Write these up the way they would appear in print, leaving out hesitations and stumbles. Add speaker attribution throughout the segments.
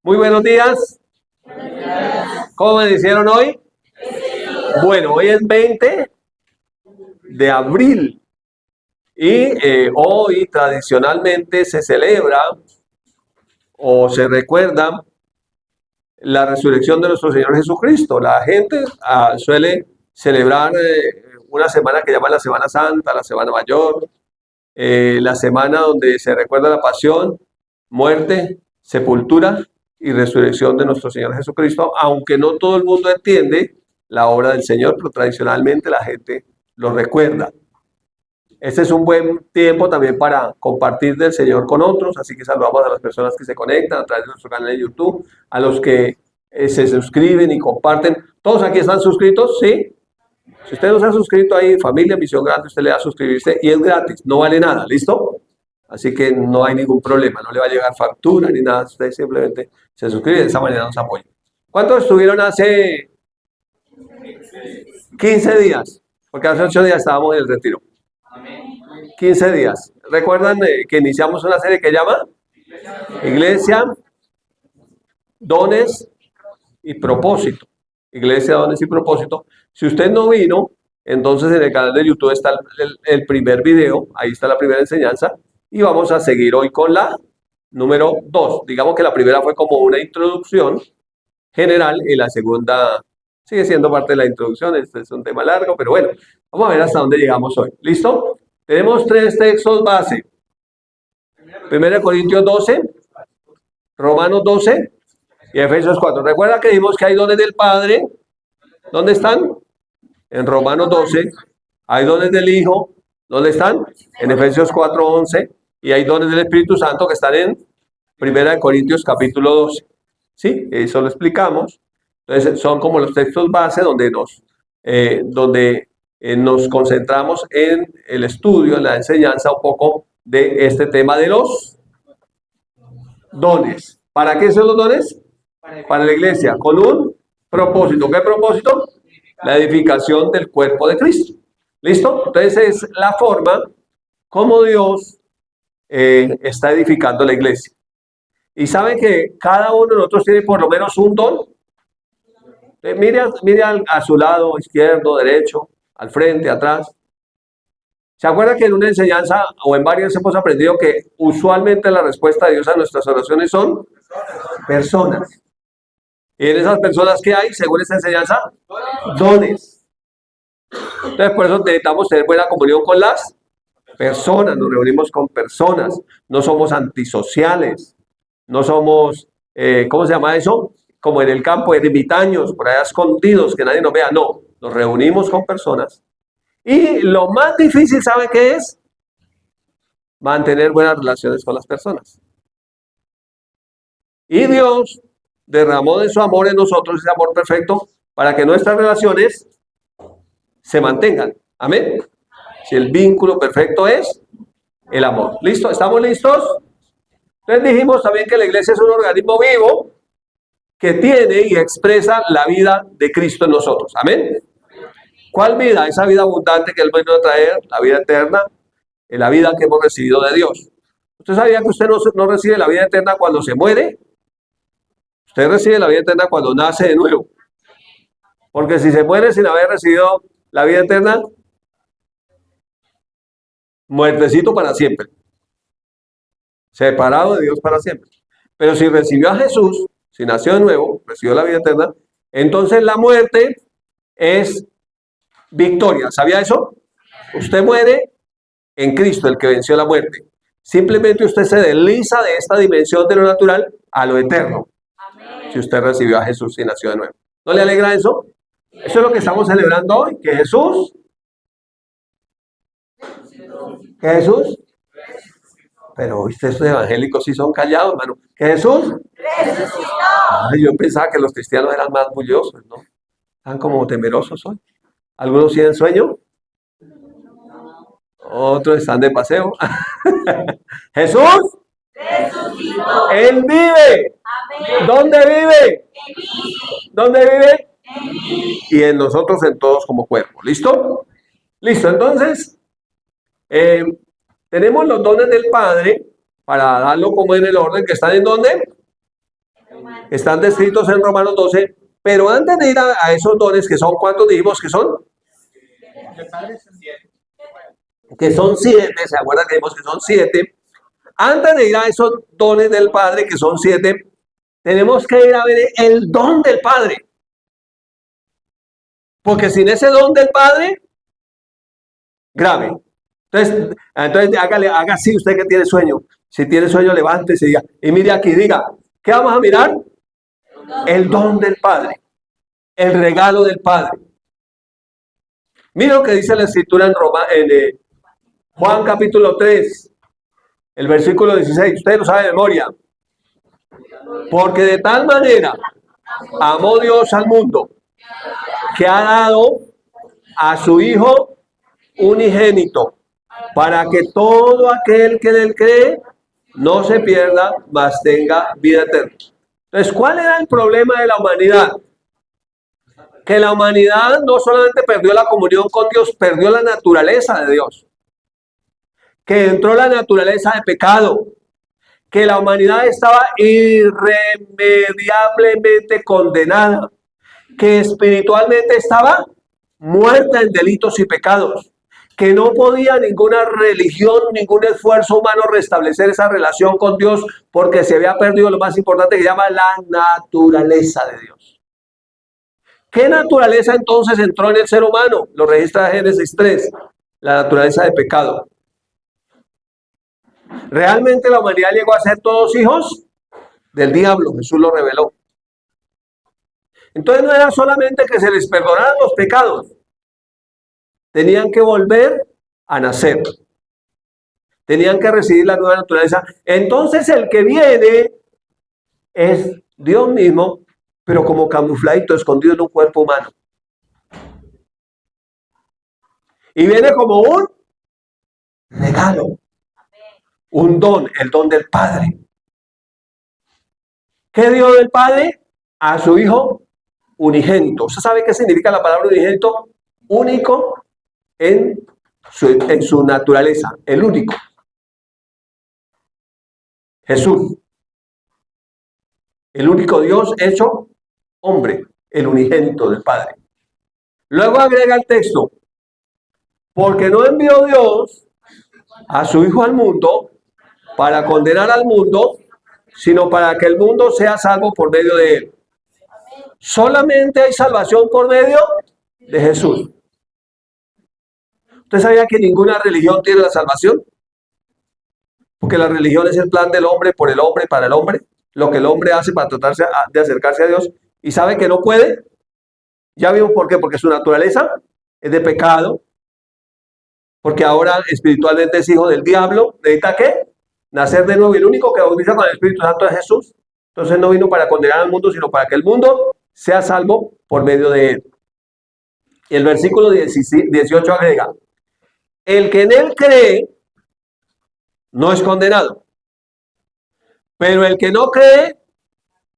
Speaker 1: Muy buenos días. ¿Cómo me hicieron hoy? Bueno, hoy es 20 de abril y hoy tradicionalmente se celebra o se recuerda la resurrección de nuestro Señor Jesucristo. La gente suele celebrar una semana que llaman la Semana Santa, la Semana Mayor, la semana donde se recuerda la pasión, muerte, sepultura y resurrección de nuestro Señor Jesucristo, aunque no todo el mundo entiende la obra del Señor, pero tradicionalmente la gente lo recuerda. Este es un buen tiempo también para compartir del Señor con otros, así que saludamos a las personas que se conectan a través de nuestro canal de YouTube, a los que se suscriben y comparten. ¿Todos aquí están suscritos? ¿Sí? Si usted no se ha suscrito ahí, Familia Misión Grande, usted le da a suscribirse y es gratis, no vale nada, ¿listo? Así que no hay ningún problema, no le va a llegar factura ni nada, usted simplemente se suscribe y de esa manera nos apoya. ¿Cuántos estuvieron hace 15 días? Porque hace 8 días estábamos en el retiro. 15 días. ¿Recuerdan que iniciamos una serie que llama Iglesia, Dones y Propósito? Iglesia, Dones y Propósito. Si usted no vino, entonces en el canal de YouTube está el primer video, ahí está la primera enseñanza, y vamos a seguir hoy con la número 2. Digamos que la primera fue como una introducción general y la segunda sigue siendo parte de la introducción. Este es un tema largo, pero bueno, vamos a ver hasta dónde llegamos hoy. ¿Listo? Tenemos 3 textos base. 1 Corintios 12, Romanos 12 y Efesios 4. Recuerda que dijimos que hay dones del Padre. ¿Dónde están? En Romanos 12. Hay dones del Hijo. ¿Dónde están? En Efesios 4, 11. Y hay dones del Espíritu Santo que están en 1 Corintios capítulo 12. ¿Sí? Eso lo explicamos. Entonces son como los textos base donde nos concentramos en el estudio, en la enseñanza un poco de este tema de los dones. ¿Para qué son los dones? Para la iglesia, con un propósito. ¿Qué propósito? La edificación del cuerpo de Cristo. ¿Listo? Entonces es la forma como Dios está edificando la iglesia. Y sabe que cada uno de nosotros tiene por lo menos un don. Mire a su lado, izquierdo, derecho, al frente, atrás. ¿Se acuerda que en una enseñanza o en varias hemos aprendido que usualmente la respuesta de Dios a nuestras oraciones son personas? Y en esas personas que hay, según esta enseñanza, dones. Entonces, por eso necesitamos tener buena comunión con las personas. Nos reunimos con personas. No somos antisociales. No somos, ¿cómo se llama eso? Como en el campo, ermitaños, por allá escondidos, que nadie nos vea. No, nos reunimos con personas. Y lo más difícil, ¿sabe qué es? Mantener buenas relaciones con las personas. Y Dios derramó de su amor en nosotros, ese amor perfecto, para que nuestras relaciones se mantengan. Amén. Si el vínculo perfecto es el amor. ¿Listo? ¿Estamos listos? Entonces dijimos también que la iglesia es un organismo vivo que tiene y expresa la vida de Cristo en nosotros. Amén. ¿Cuál vida? Esa vida abundante que Él vino a traer, la vida eterna, la vida que hemos recibido de Dios. ¿Usted sabía que usted no recibe la vida eterna cuando se muere? Usted recibe la vida eterna cuando nace de nuevo. Porque si se muere sin haber recibido la vida eterna, muertecito para siempre. Separado de Dios para siempre. Pero si recibió a Jesús, si nació de nuevo, recibió la vida eterna, entonces la muerte es victoria. ¿Sabía eso? Usted muere en Cristo, el que venció la muerte. Simplemente usted se desliza de esta dimensión de lo natural a lo eterno. Amén. Si usted recibió a Jesús y nació de nuevo. ¿No le alegra eso? Eso es lo que estamos celebrando hoy, que Jesús. ¿Que Jesús? Pero ustedes evangélicos sí son callados, hermano. ¿Que Jesús? Ay, yo pensaba que los cristianos eran más bullosos, ¿no? Están como temerosos hoy. ¿Algunos tienen sueño? Otros están de paseo. Jesús. Resucitó. Él vive. Amén. ¿Dónde vive? ¿Dónde vive? Y en nosotros, en todos como cuerpo. ¿Listo? Listo. Entonces, tenemos los dones del Padre para darlo como en el orden que están en ¿dónde? Están descritos en Romanos 12, pero antes de ir a esos dones, que son, ¿cuántos dijimos que son? Que son 7, ¿se acuerdan que dijimos que son 7? Antes de ir a esos dones del Padre, que son 7, tenemos que ir a ver el don del Padre. Porque sin ese don del Padre, grave. Entonces haga así usted que tiene sueño. Si tiene sueño, levántese y mire aquí, diga, ¿qué vamos a mirar? El don del Padre, el regalo del Padre. Mira lo que dice la Escritura en Juan capítulo 3, el versículo 16. Usted lo sabe de memoria. Porque de tal manera amó Dios al mundo, que ha dado a su Hijo unigénito, para que todo aquel que en él cree no se pierda, mas tenga vida eterna. Entonces, ¿cuál era el problema de la humanidad? Que la humanidad no solamente perdió la comunión con Dios, perdió la naturaleza de Dios. Que entró la naturaleza de pecado. Que la humanidad estaba irremediablemente condenada. Que espiritualmente estaba muerta en delitos y pecados. Que no podía ninguna religión, ningún esfuerzo humano restablecer esa relación con Dios, porque se había perdido lo más importante, que se llama la naturaleza de Dios. ¿Qué naturaleza entonces entró en el ser humano? Lo registra Génesis 3, la naturaleza de pecado. ¿Realmente la humanidad llegó a ser todos hijos del diablo? Jesús lo reveló. Entonces no era solamente que se les perdonaran los pecados, tenían que volver a nacer. Tenían que recibir la nueva naturaleza. Entonces el que viene es Dios mismo, pero como camufladito, escondido en un cuerpo humano. Y viene como un regalo, un don, el don del Padre. ¿Qué dio del Padre? A su Hijo unigénito. ¿Usted sabe qué significa la palabra unigénito? Único en su naturaleza, el único. Jesús, el único Dios hecho hombre, el unigénito del Padre. Luego agrega el texto, porque no envió Dios a su Hijo al mundo para condenar al mundo, sino para que el mundo sea salvo por medio de él. Solamente hay salvación por medio de Jesús. ¿Usted sabía que ninguna religión tiene la salvación? Porque la religión es el plan del hombre, por el hombre, para el hombre. Lo que el hombre hace para tratarse de acercarse a Dios. Y sabe que no puede. Ya vimos por qué. Porque su naturaleza es de pecado. Porque ahora espiritualmente es hijo del diablo. ¿Necesita qué? Nacer de nuevo. Y el único que bautiza con el Espíritu Santo es Jesús. Entonces no vino para condenar al mundo, sino para que el mundo sea salvo por medio de él. Y el versículo 18 agrega, el que en él cree no es condenado, pero el que no cree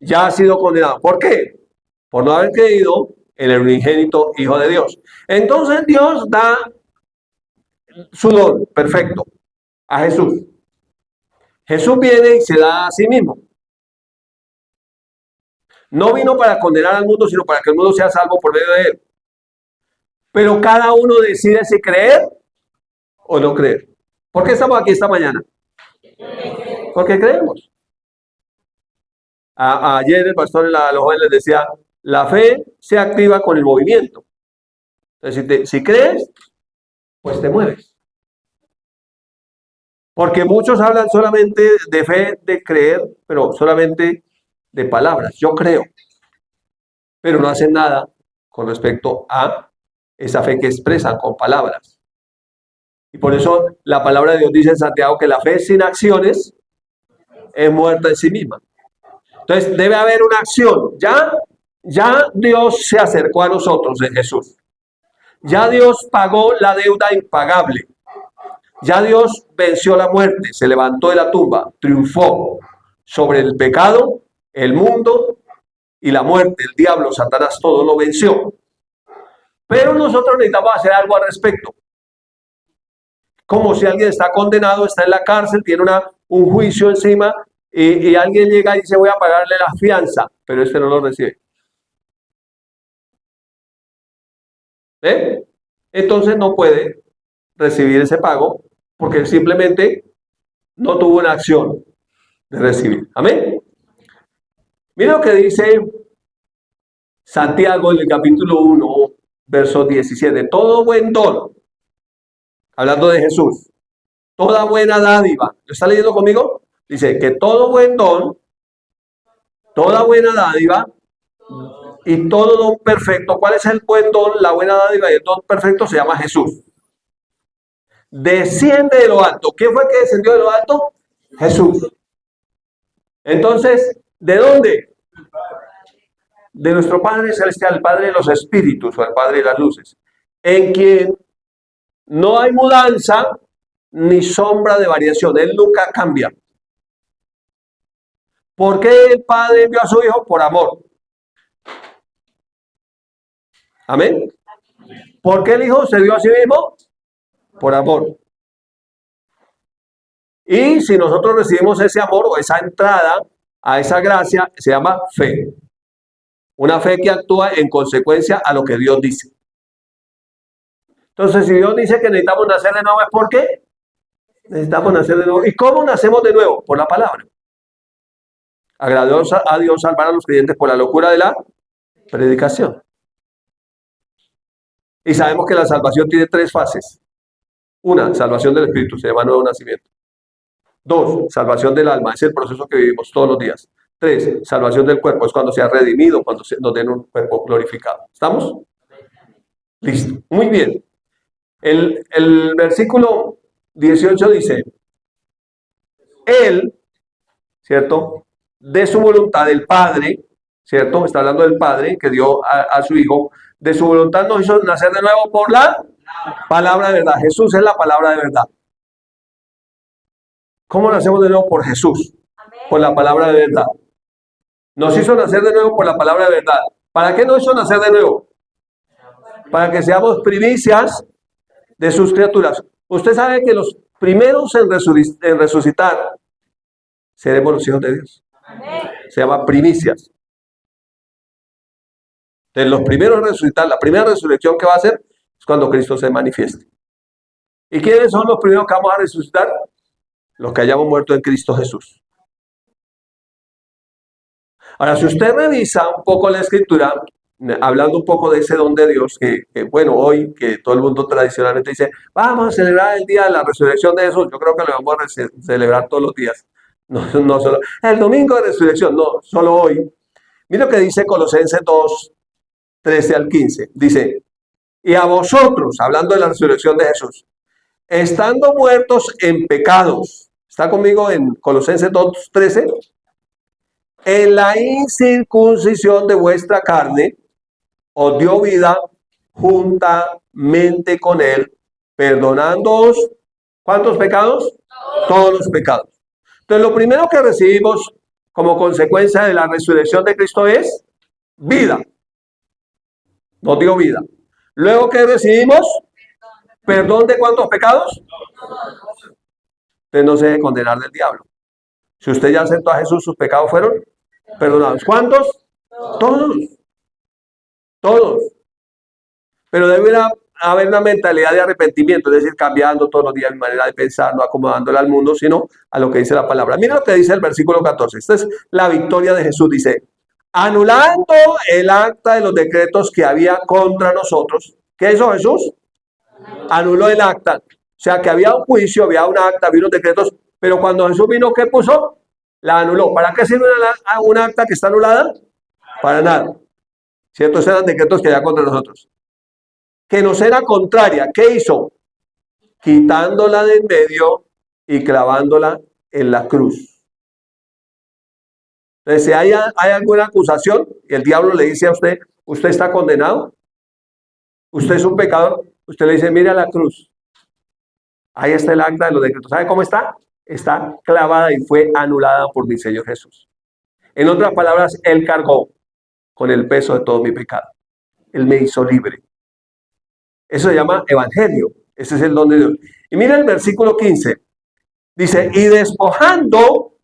Speaker 1: ya ha sido condenado. ¿Por qué? Por no haber creído en el unigénito Hijo de Dios. Entonces Dios da su don perfecto a Jesús. Jesús viene y se da a sí mismo. No vino para condenar al mundo, sino para que el mundo sea salvo por medio de él. Pero cada uno decide si creer o no creer. ¿Por qué estamos aquí esta mañana? Porque creemos. Ayer el pastor a los jóvenes les decía, la fe se activa con el movimiento. Entonces, si crees, pues te mueves. Porque muchos hablan solamente de fe, de creer, pero solamente de palabras. Yo creo. Pero no hacen nada con respecto a esa fe que expresan con palabras. Y por eso la palabra de Dios dice en Santiago que la fe sin acciones es muerta en sí misma. Entonces debe haber una acción. Ya Dios se acercó a nosotros en Jesús. Ya Dios pagó la deuda impagable. Ya Dios venció la muerte, se levantó de la tumba, triunfó sobre el pecado, el mundo y la muerte, el diablo, Satanás, todo lo venció. Pero nosotros necesitamos hacer algo al respecto. Como si alguien está condenado, está en la cárcel, tiene un juicio encima y alguien llega y dice voy a pagarle la fianza, pero este no lo recibe. ¿Eh? Entonces no puede recibir ese pago porque simplemente no tuvo una acción de recibir. Amén. Mira lo que dice Santiago en el capítulo 1, verso 17. Todo buen don, hablando de Jesús, toda buena dádiva. ¿Lo está leyendo conmigo? Dice que todo buen don, toda buena dádiva y todo don perfecto. ¿Cuál es el buen don, la buena dádiva y el don perfecto? Se llama Jesús. Desciende de lo alto. ¿Quién fue que descendió de lo alto? Jesús. Entonces, ¿de dónde? De nuestro Padre Celestial, el Padre de los Espíritus o el Padre de las Luces, en quien no hay mudanza ni sombra de variación. Él nunca cambia. ¿Por qué el Padre envió a su Hijo? Por amor. Amén. ¿Por qué el Hijo se dio a sí mismo? Por amor. Y si nosotros recibimos ese amor o esa entrada a esa gracia, se llama fe. Una fe que actúa en consecuencia a lo que Dios dice. Entonces, si Dios dice que necesitamos nacer de nuevo, ¿es por qué? Necesitamos nacer de nuevo. ¿Y cómo nacemos de nuevo? Por la palabra. Agradó a Dios salvar a los creyentes por la locura de la predicación. Y sabemos que la salvación tiene 3 fases. 1, salvación del espíritu, se llama nuevo nacimiento. 2, salvación del alma, es el proceso que vivimos todos los días. 3, salvación del cuerpo, es cuando se ha redimido, cuando nos den un cuerpo glorificado. ¿Estamos? Listo. Muy bien. El versículo 18 dice, Él, ¿cierto? De su voluntad, el Padre, ¿cierto? Está hablando del Padre que dio a su Hijo. De su voluntad nos hizo nacer de nuevo por la palabra de verdad. Jesús es la palabra de verdad. ¿Cómo nacemos de nuevo? Por Jesús. Por la palabra de verdad. Nos hizo nacer de nuevo por la palabra de verdad. ¿Para qué nos hizo nacer de nuevo? Para que seamos primicias de sus criaturas. Usted sabe que los primeros en resucitar seremos los hijos de Dios. Se llama primicias. Entonces, los primeros en resucitar, la primera resurrección que va a hacer es cuando Cristo se manifieste. ¿Y quiénes son los primeros que vamos a resucitar? Los que hayamos muerto en Cristo Jesús. Ahora, si usted revisa un poco la Escritura, hablando un poco de ese don de Dios, que bueno, hoy que todo el mundo tradicionalmente dice, vamos a celebrar el día de la resurrección de Jesús, yo creo que lo vamos a celebrar todos los días, no solo el domingo de resurrección, no, solo hoy. Mira lo que dice Colosenses 2, 13 al 15, dice, y a vosotros, hablando de la resurrección de Jesús, estando muertos en pecados, ¿está conmigo en Colosenses 2, 13? En la incircuncisión de vuestra carne, os dio vida juntamente con él, perdonándoos, ¿cuántos pecados? Todos los pecados. Entonces, lo primero que recibimos como consecuencia de la resurrección de Cristo es vida. Nos dio vida. Luego que recibimos perdón de cuántos pecados. Usted no se debe condenar del diablo. Si usted ya aceptó a Jesús, sus pecados fueron perdonados. ¿Cuántos? Todos. Todos. Pero debe haber una mentalidad de arrepentimiento, es decir, cambiando todos los días mi manera de pensar, no acomodándola al mundo, sino a lo que dice la palabra. Mira lo que dice el versículo 14. Esta es la victoria de Jesús. Dice, anulando el acta de los decretos que había contra nosotros. ¿Qué hizo Jesús? Anuló el acta. O sea, que había un juicio, había un acta, había unos decretos, pero cuando Jesús vino, ¿qué puso? La anuló. ¿Para qué sirve una acta que está anulada? Para nada. ¿Cierto? Esos eran decretos que había contra nosotros. Que nos era contraria. ¿Qué hizo? Quitándola de en medio y clavándola en la cruz. Entonces, si hay alguna acusación y el diablo le dice a usted, usted está condenado, usted es un pecador, usted le dice, mire a la cruz. Ahí está el acta de los decretos. ¿Sabe cómo está? Está clavada y fue anulada por mi Señor Jesús. En otras palabras, Él cargó con el peso de todo mi pecado. Él me hizo libre. Eso se llama evangelio. Ese es el don de Dios. Y mira el versículo 15. Dice, y despojando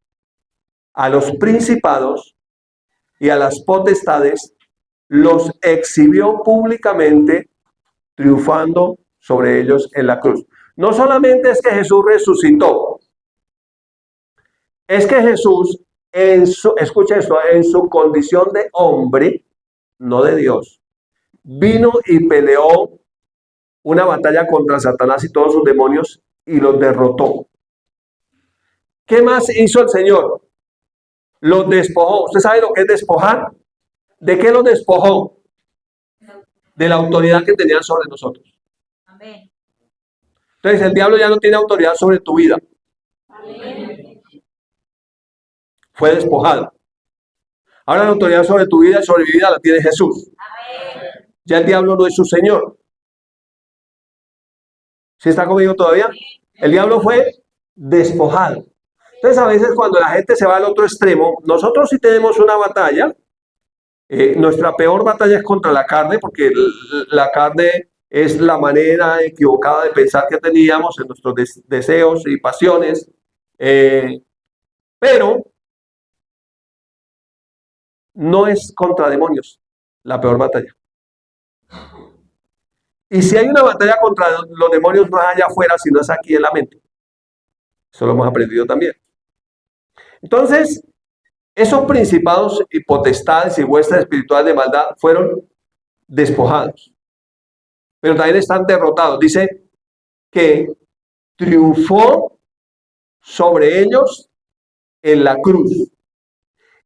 Speaker 1: a los principados y a las potestades, los exhibió públicamente, triunfando sobre ellos en la cruz. No solamente es que Jesús resucitó, es que Jesús, escucha esto, en su condición de hombre, no de Dios, vino y peleó una batalla contra Satanás y todos sus demonios y los derrotó. ¿Qué más hizo el Señor? Los despojó. ¿Usted sabe lo que es despojar? ¿De qué los despojó? De la autoridad que tenían sobre nosotros. Amén. Entonces el diablo ya no tiene autoridad sobre tu vida. Amén. Fue despojado. Ahora la autoridad sobre tu vida y sobre mi vida la tiene Jesús. Amén. Ya el diablo no es su Señor. ¿Sí está conmigo todavía? El diablo fue despojado. Entonces a veces cuando la gente se va al otro extremo, nosotros sí tenemos una batalla. Nuestra peor batalla es contra la carne, porque la carne es la manera equivocada de pensar que teníamos en nuestros deseos y pasiones. Pero no es contra demonios la peor batalla. Y si hay una batalla contra los demonios, no es allá afuera, sino es aquí en la mente. Eso lo hemos aprendido también. Entonces, esos principados y potestades y huestes espirituales de maldad fueron despojados. Pero también están derrotados. Dice que triunfó sobre ellos en la cruz.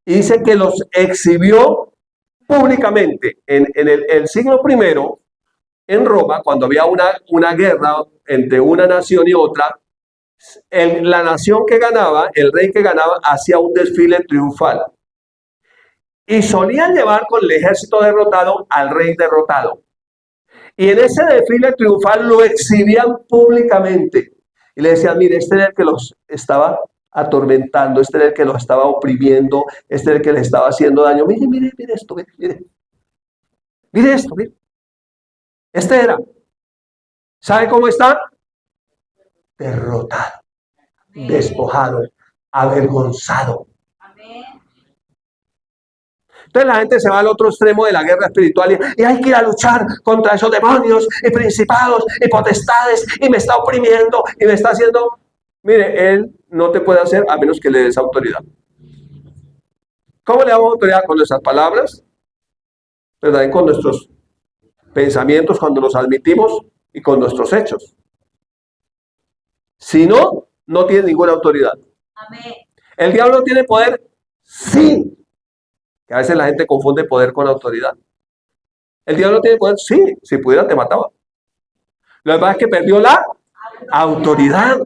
Speaker 1: Y dice que los exhibió públicamente. En el siglo primero, en Roma, cuando había una guerra entre una nación y otra, la nación que ganaba, el rey que ganaba, hacía un desfile triunfal. Y solían llevar con el ejército derrotado al rey derrotado. Y en ese desfile triunfal lo exhibían públicamente. Y le decían, mire, este era el que los estaba atormentando, este era el que los estaba oprimiendo, este era el que les estaba haciendo daño. Mire, mire, mire esto, mire, mire. Mire esto, mire. Este era. ¿Sabe cómo está? Derrotado, despojado, avergonzado. Entonces la gente se va al otro extremo de la guerra espiritual y hay que ir a luchar contra esos demonios y principados y potestades y me está oprimiendo y me está haciendo. Mire, él no te puede hacer a menos que le des autoridad. ¿Cómo le damos autoridad? Con nuestras palabras, pero también con nuestros pensamientos cuando los admitimos y con nuestros hechos. Si no, no tiene ninguna autoridad. Amén. ¿El diablo tiene poder? Sí. Que a veces la gente confunde poder con autoridad. ¿El diablo tiene poder? Sí. Si pudiera te mataba. Lo que pasa es que perdió la autoridad.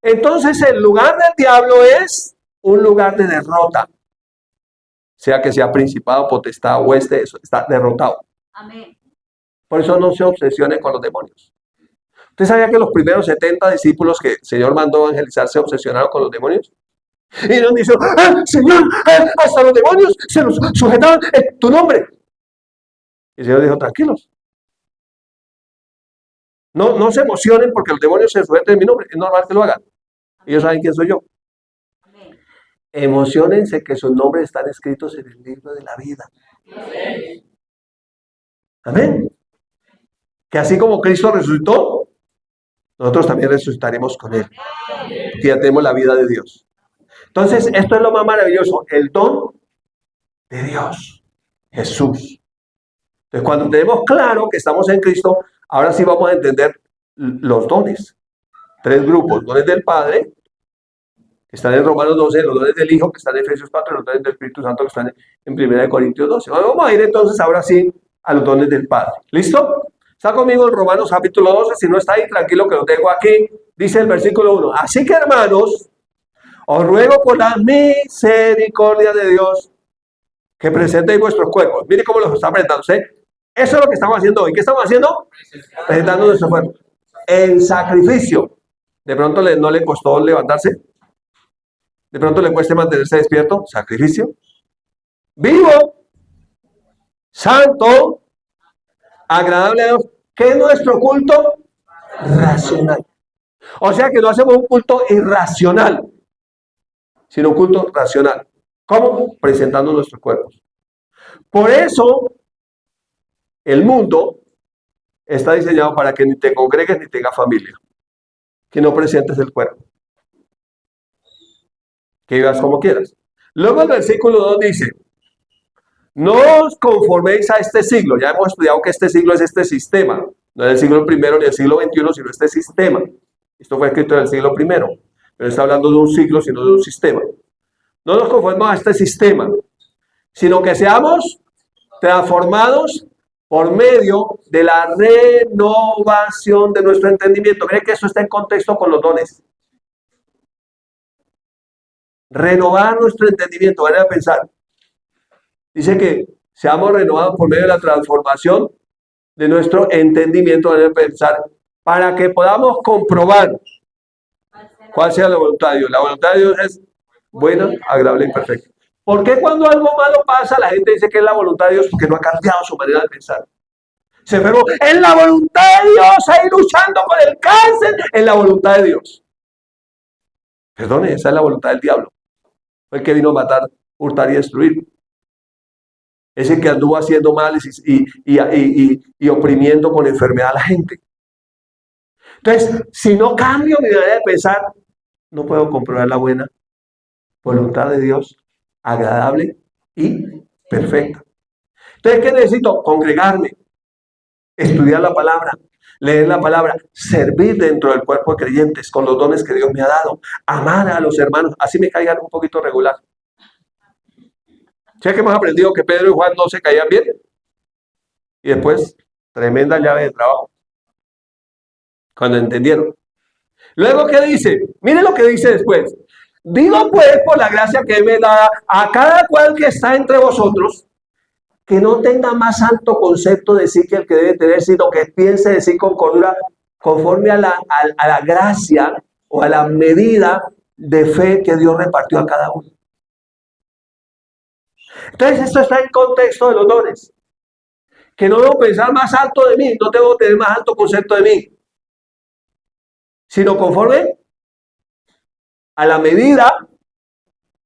Speaker 1: Entonces el lugar del diablo es un lugar de derrota. Sea que sea principado, potestad, hueste, eso está derrotado. Amén. Por eso no se obsesione con los demonios. ¿Usted sabía que los primeros 70 discípulos que el Señor mandó a evangelizar se obsesionaron con los demonios? Y nos dice, Señor, hasta los demonios se los sujetaban en tu nombre. Y el Señor dijo, tranquilos. No se emocionen porque los demonios se sujeten en mi nombre. Es normal que lo hagan. Ellos saben quién soy yo. Amén. Emocionense que sus nombres están escritos en el libro de la vida. Amén. Amén. Que así como Cristo resucitó, nosotros también resucitaremos con Él. Que ya tenemos la vida de Dios. Entonces, esto es lo más maravilloso, el don de Dios, Jesús. Entonces, cuando tenemos claro que estamos en Cristo, ahora sí vamos a entender los dones. 3 grupos, dones del Padre, que están en Romanos 12, los dones del Hijo, que están en Efesios 4, los dones del Espíritu Santo, que están en 1 Corintios 12. Vamos a ir entonces ahora sí a los dones del Padre. ¿Listo? Está conmigo en Romanos capítulo 12, si no está ahí, tranquilo que lo tengo aquí. Dice el versículo 1, así que hermanos, os ruego por la misericordia de Dios que presentéis vuestros cuerpos. Mire cómo los está presentando usted. Eso es lo que estamos haciendo hoy. ¿Qué estamos haciendo? Presentando nuestros cuerpos en sacrificio. De pronto no le costó levantarse. De pronto le cueste mantenerse despierto. Sacrificio. Vivo. Santo. Agradable a Dios. ¿Qué es nuestro culto? Racional. O sea que no hacemos un culto irracional. sino un culto racional. ¿Cómo? Presentando nuestros cuerpos. Por eso, el mundo está diseñado para que ni te congregues ni tengas familia, que no presentes el cuerpo, que vivas como quieras. Luego el versículo 2 dice, no os conforméis a este siglo. Ya hemos estudiado que este siglo es este sistema, no es el siglo primero ni el siglo XXI, sino este sistema. Esto fue escrito en el siglo primero, pero está hablando de un siglo, sino de un sistema. No nos conformemos a este sistema, sino que seamos transformados por medio de la renovación de nuestro entendimiento. Miren que eso está en contexto con los dones. Renovar nuestro entendimiento, van a pensar. Dice que seamos renovados por medio de la transformación de nuestro entendimiento, van a pensar, para que podamos comprobar cuál sea la voluntad de Dios. La voluntad de Dios es buena, agradable y perfecta. ¿Por qué cuando algo malo pasa la gente dice que es la voluntad de Dios? Porque no ha cambiado su manera de pensar. Se enfermó. En la voluntad de Dios, ahí luchando con el cáncer, en la voluntad de Dios. Perdone, esa es la voluntad del diablo. Fue el que vino a matar, hurtar y destruir. Ese que anduvo haciendo males y oprimiendo con enfermedad a la gente. Entonces, si no cambio mi manera de pensar, no puedo comprobar la buena voluntad de Dios, agradable y perfecta. Entonces, ¿qué necesito? Congregarme, estudiar la palabra, leer la palabra, servir dentro del cuerpo de creyentes con los dones que Dios me ha dado, amar a los hermanos, así me caigan un poquito regular. ¿Sí que hemos aprendido que Pedro y Juan no se caían bien? Y después, tremenda llave de trabajo. Cuando entendieron. Luego, ¿qué dice? Miren lo que dice después. Digo pues, por la gracia que me da a cada cual que está entre vosotros, que no tenga más alto concepto de sí que el que debe tener, sino que piense de sí con cordura, conforme a la gracia o a la medida de fe que Dios repartió a cada uno. Entonces, esto está en contexto de los dones. Que no debo pensar más alto de mí, no debo tener más alto concepto de mí, sino conforme a la medida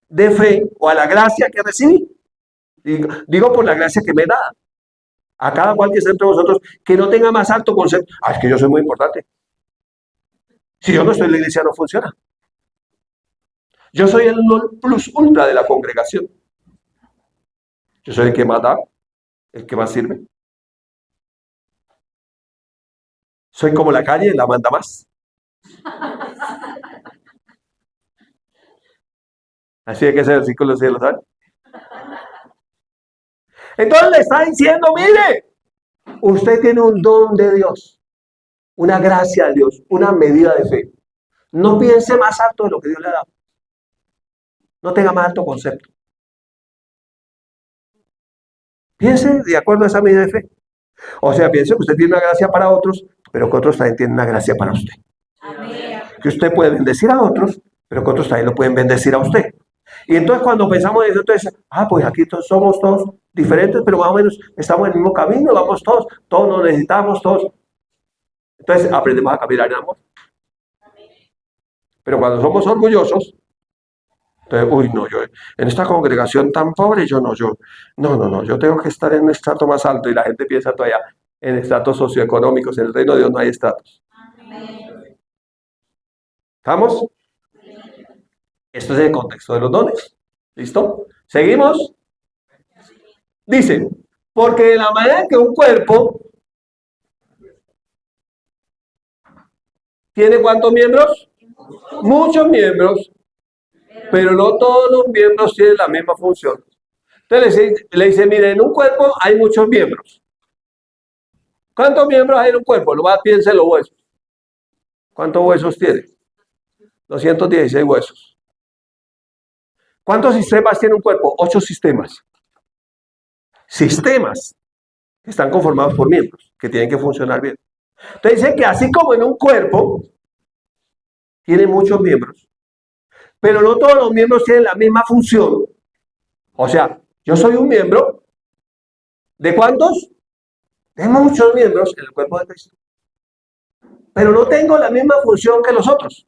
Speaker 1: de fe o a la gracia que recibí. Digo por la gracia que me da. A cada cual que esté entre vosotros, que no tenga más alto concepto. Ah, es que yo soy muy importante. Si yo no estoy en la iglesia, no funciona. Yo soy el plus ultra de la congregación. Yo soy el que más da, el que más sirve. Soy como la calle, la manda más. Así es que ese versículo sí lo saben. Entonces le está diciendo, mire, usted tiene un don de Dios, una gracia de Dios, una medida de fe. No piense más alto de lo que Dios le ha dado. No tenga más alto concepto. Piense de acuerdo a esa medida de fe. O sea, piense que usted tiene una gracia para otros, pero que otros también tienen una gracia para usted. Amén. Que usted puede bendecir a otros, pero que otros también lo pueden bendecir a usted. Y entonces cuando pensamos en eso, entonces, pues aquí somos todos diferentes, pero más o menos estamos en el mismo camino, vamos todos nos necesitamos, todos. Entonces aprendemos a caminar en amor. Pero cuando somos orgullosos, entonces, no, yo en esta congregación tan pobre, no, yo tengo que estar en un estrato más alto y la gente piensa todavía en estratos socioeconómicos, en el reino de Dios no hay estratos. ¿Estamos? Esto es el contexto de los dones. ¿Listo? ¿Seguimos? Dice, porque de la manera que un cuerpo tiene ¿cuántos miembros? Muchos miembros, pero no todos los miembros tienen la misma función. Entonces le dice, mire, en un cuerpo hay muchos miembros. ¿Cuántos miembros hay en un cuerpo? Lo más piense los huesos. ¿Cuántos huesos tiene? 216 huesos. ¿Cuántos sistemas tiene un cuerpo? 8 sistemas. Sistemas que están conformados por miembros, que tienen que funcionar bien. Entonces dice que así como en un cuerpo, tiene muchos miembros, pero no todos los miembros tienen la misma función. O sea, yo soy un miembro, ¿de cuántos? De muchos miembros en el cuerpo de Cristo. Pero no tengo la misma función que los otros.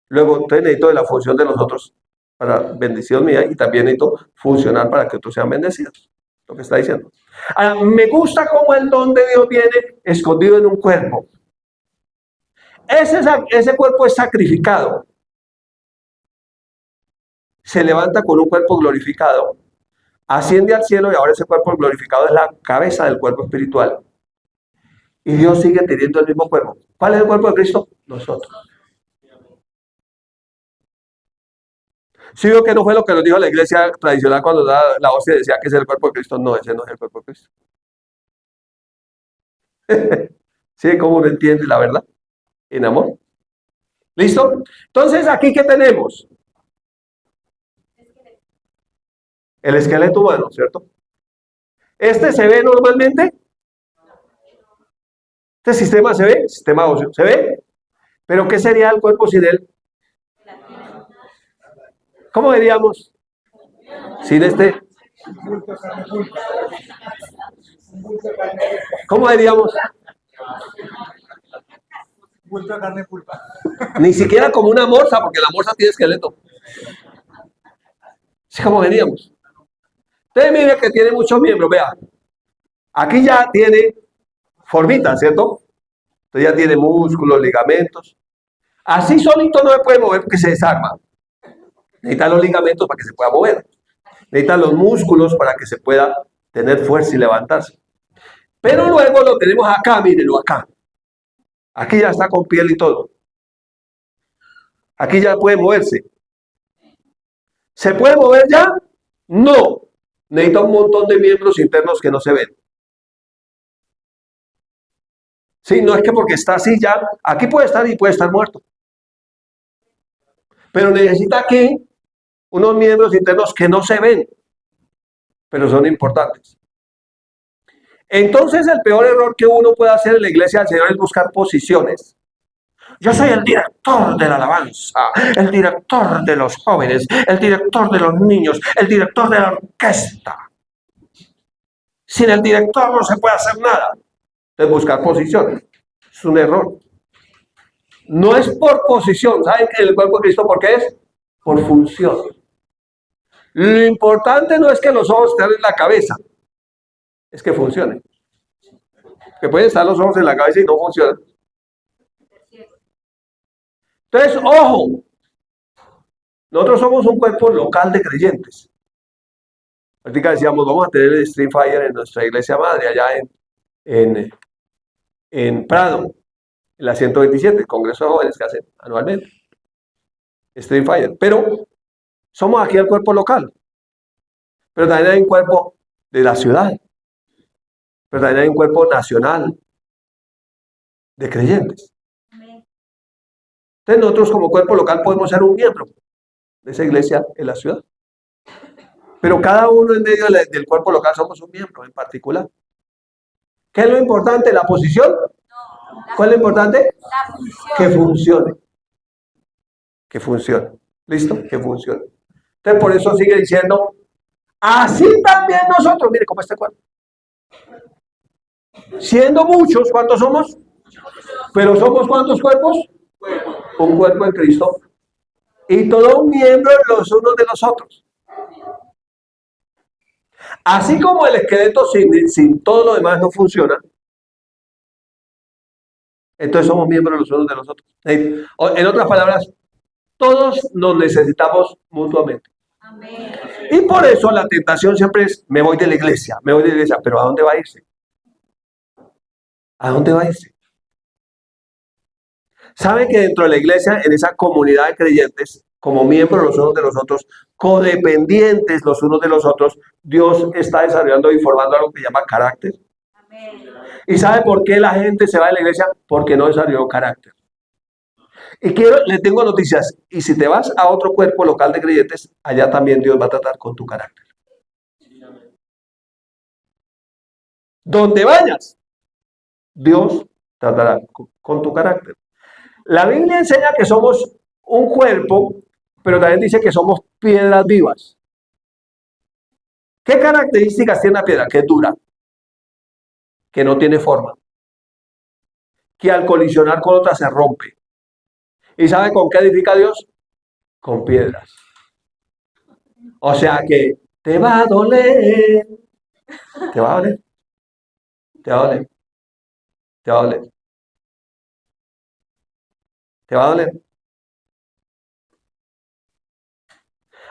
Speaker 1: Luego, entonces necesito de la función de los otros para bendición mía y también necesito funcionar para que otros sean bendecidos. Lo que está diciendo. Ahora, me gusta cómo el don de Dios viene escondido en un cuerpo. Ese cuerpo es sacrificado. Se levanta con un cuerpo glorificado. Asciende al cielo y ahora ese cuerpo glorificado es la cabeza del cuerpo espiritual. Y Dios sigue teniendo el mismo cuerpo. ¿Cuál es el cuerpo de Cristo? Nosotros. ¿Sí veo que no fue lo que nos dijo la iglesia tradicional cuando la hostia decía que es el cuerpo de Cristo? No, ese no es el cuerpo de Cristo. ¿Sí? ¿Cómo uno entiende la verdad? En amor. ¿Listo? Entonces, ¿aquí qué tenemos? El esqueleto humano, ¿cierto? Este se ve normalmente. Este sistema se ve, sistema óseo, ¿se ve? Pero ¿qué sería el cuerpo sin él? ¿Cómo veríamos? Sin este. ¿Cómo diríamos? Ni siquiera como una morsa, porque la morsa tiene esqueleto. ¿Sí cómo veríamos? Usted mire que tiene muchos miembros, vea. Aquí ya tiene formita, ¿cierto? Entonces ya tiene músculos, ligamentos. Así solito no se puede mover porque se desarma. Necesita los ligamentos para que se pueda mover. Necesita los músculos para que se pueda tener fuerza y levantarse. Pero luego lo tenemos acá, mírenlo acá. Aquí ya está con piel y todo. Aquí ya puede moverse. ¿Se puede mover ya? No. Necesita un montón de miembros internos que no se ven. Sí, no es que porque está así ya, aquí puede estar y puede estar muerto. Pero necesita aquí unos miembros internos que no se ven, pero son importantes. Entonces el peor error que uno puede hacer en la iglesia del Señor es buscar posiciones. Yo soy el director de la alabanza, el director de los jóvenes, el director de los niños, el director de la orquesta. Sin el director no se puede hacer nada. Entonces buscar posiciones es un error. No es por posición, ¿saben que el cuerpo de Cristo por qué es? Por función. Lo importante no es que los ojos estén en la cabeza, es que funcionen. Que pueden estar los ojos en la cabeza y no funcionan. Entonces, ojo, nosotros somos un cuerpo local de creyentes. Ahorita decíamos, vamos a tener el Stream Fire en nuestra iglesia madre, allá en Prado, en la 127, el Congreso de Jóvenes que hacen anualmente. Stream Fire. Pero somos aquí el cuerpo local. Pero también hay un cuerpo de la ciudad. Pero también hay un cuerpo nacional de creyentes. Entonces nosotros como cuerpo local podemos ser un miembro de esa iglesia en la ciudad. Pero cada uno en medio del cuerpo local somos un miembro en particular. ¿Qué es lo importante? ¿La posición? ¿Cuál es lo importante?
Speaker 2: La función.
Speaker 1: Que funcione. Que funcione. ¿Listo? Que funcione. Entonces por eso sigue diciendo, así también nosotros, mire cómo está el cuerpo. Siendo muchos, ¿cuántos somos? Pero somos ¿cuántos cuerpos? Un cuerpo en Cristo. Y todo un miembro los unos de los otros. Así como el esqueleto sin todo lo demás no funciona, entonces somos miembros los unos de los otros. En otras palabras, todos nos necesitamos mutuamente.
Speaker 2: Amén.
Speaker 1: Y por eso la tentación siempre es, me voy de la iglesia, pero ¿a dónde va a irse? ¿A dónde va a irse? ¿Sabe que dentro de la iglesia, en esa comunidad de creyentes, como miembros los unos de los otros, codependientes los unos de los otros, Dios está desarrollando y formando algo que llama carácter?
Speaker 2: Amén.
Speaker 1: ¿Y sabe por qué la gente se va de la iglesia? Porque no desarrolló carácter. Y le tengo noticias, y si te vas a otro cuerpo local de creyentes, allá también Dios va a tratar con tu carácter. Donde vayas, Dios tratará con tu carácter. La Biblia enseña que somos un cuerpo, pero también dice que somos piedras vivas. ¿Qué características tiene la piedra? Que es dura, que no tiene forma, que al colisionar con otra se rompe. ¿Y sabe con qué edifica Dios? Con piedras. O sea que te va a doler. Te va a doler. Te va a doler. Te va a doler. Te va a doler.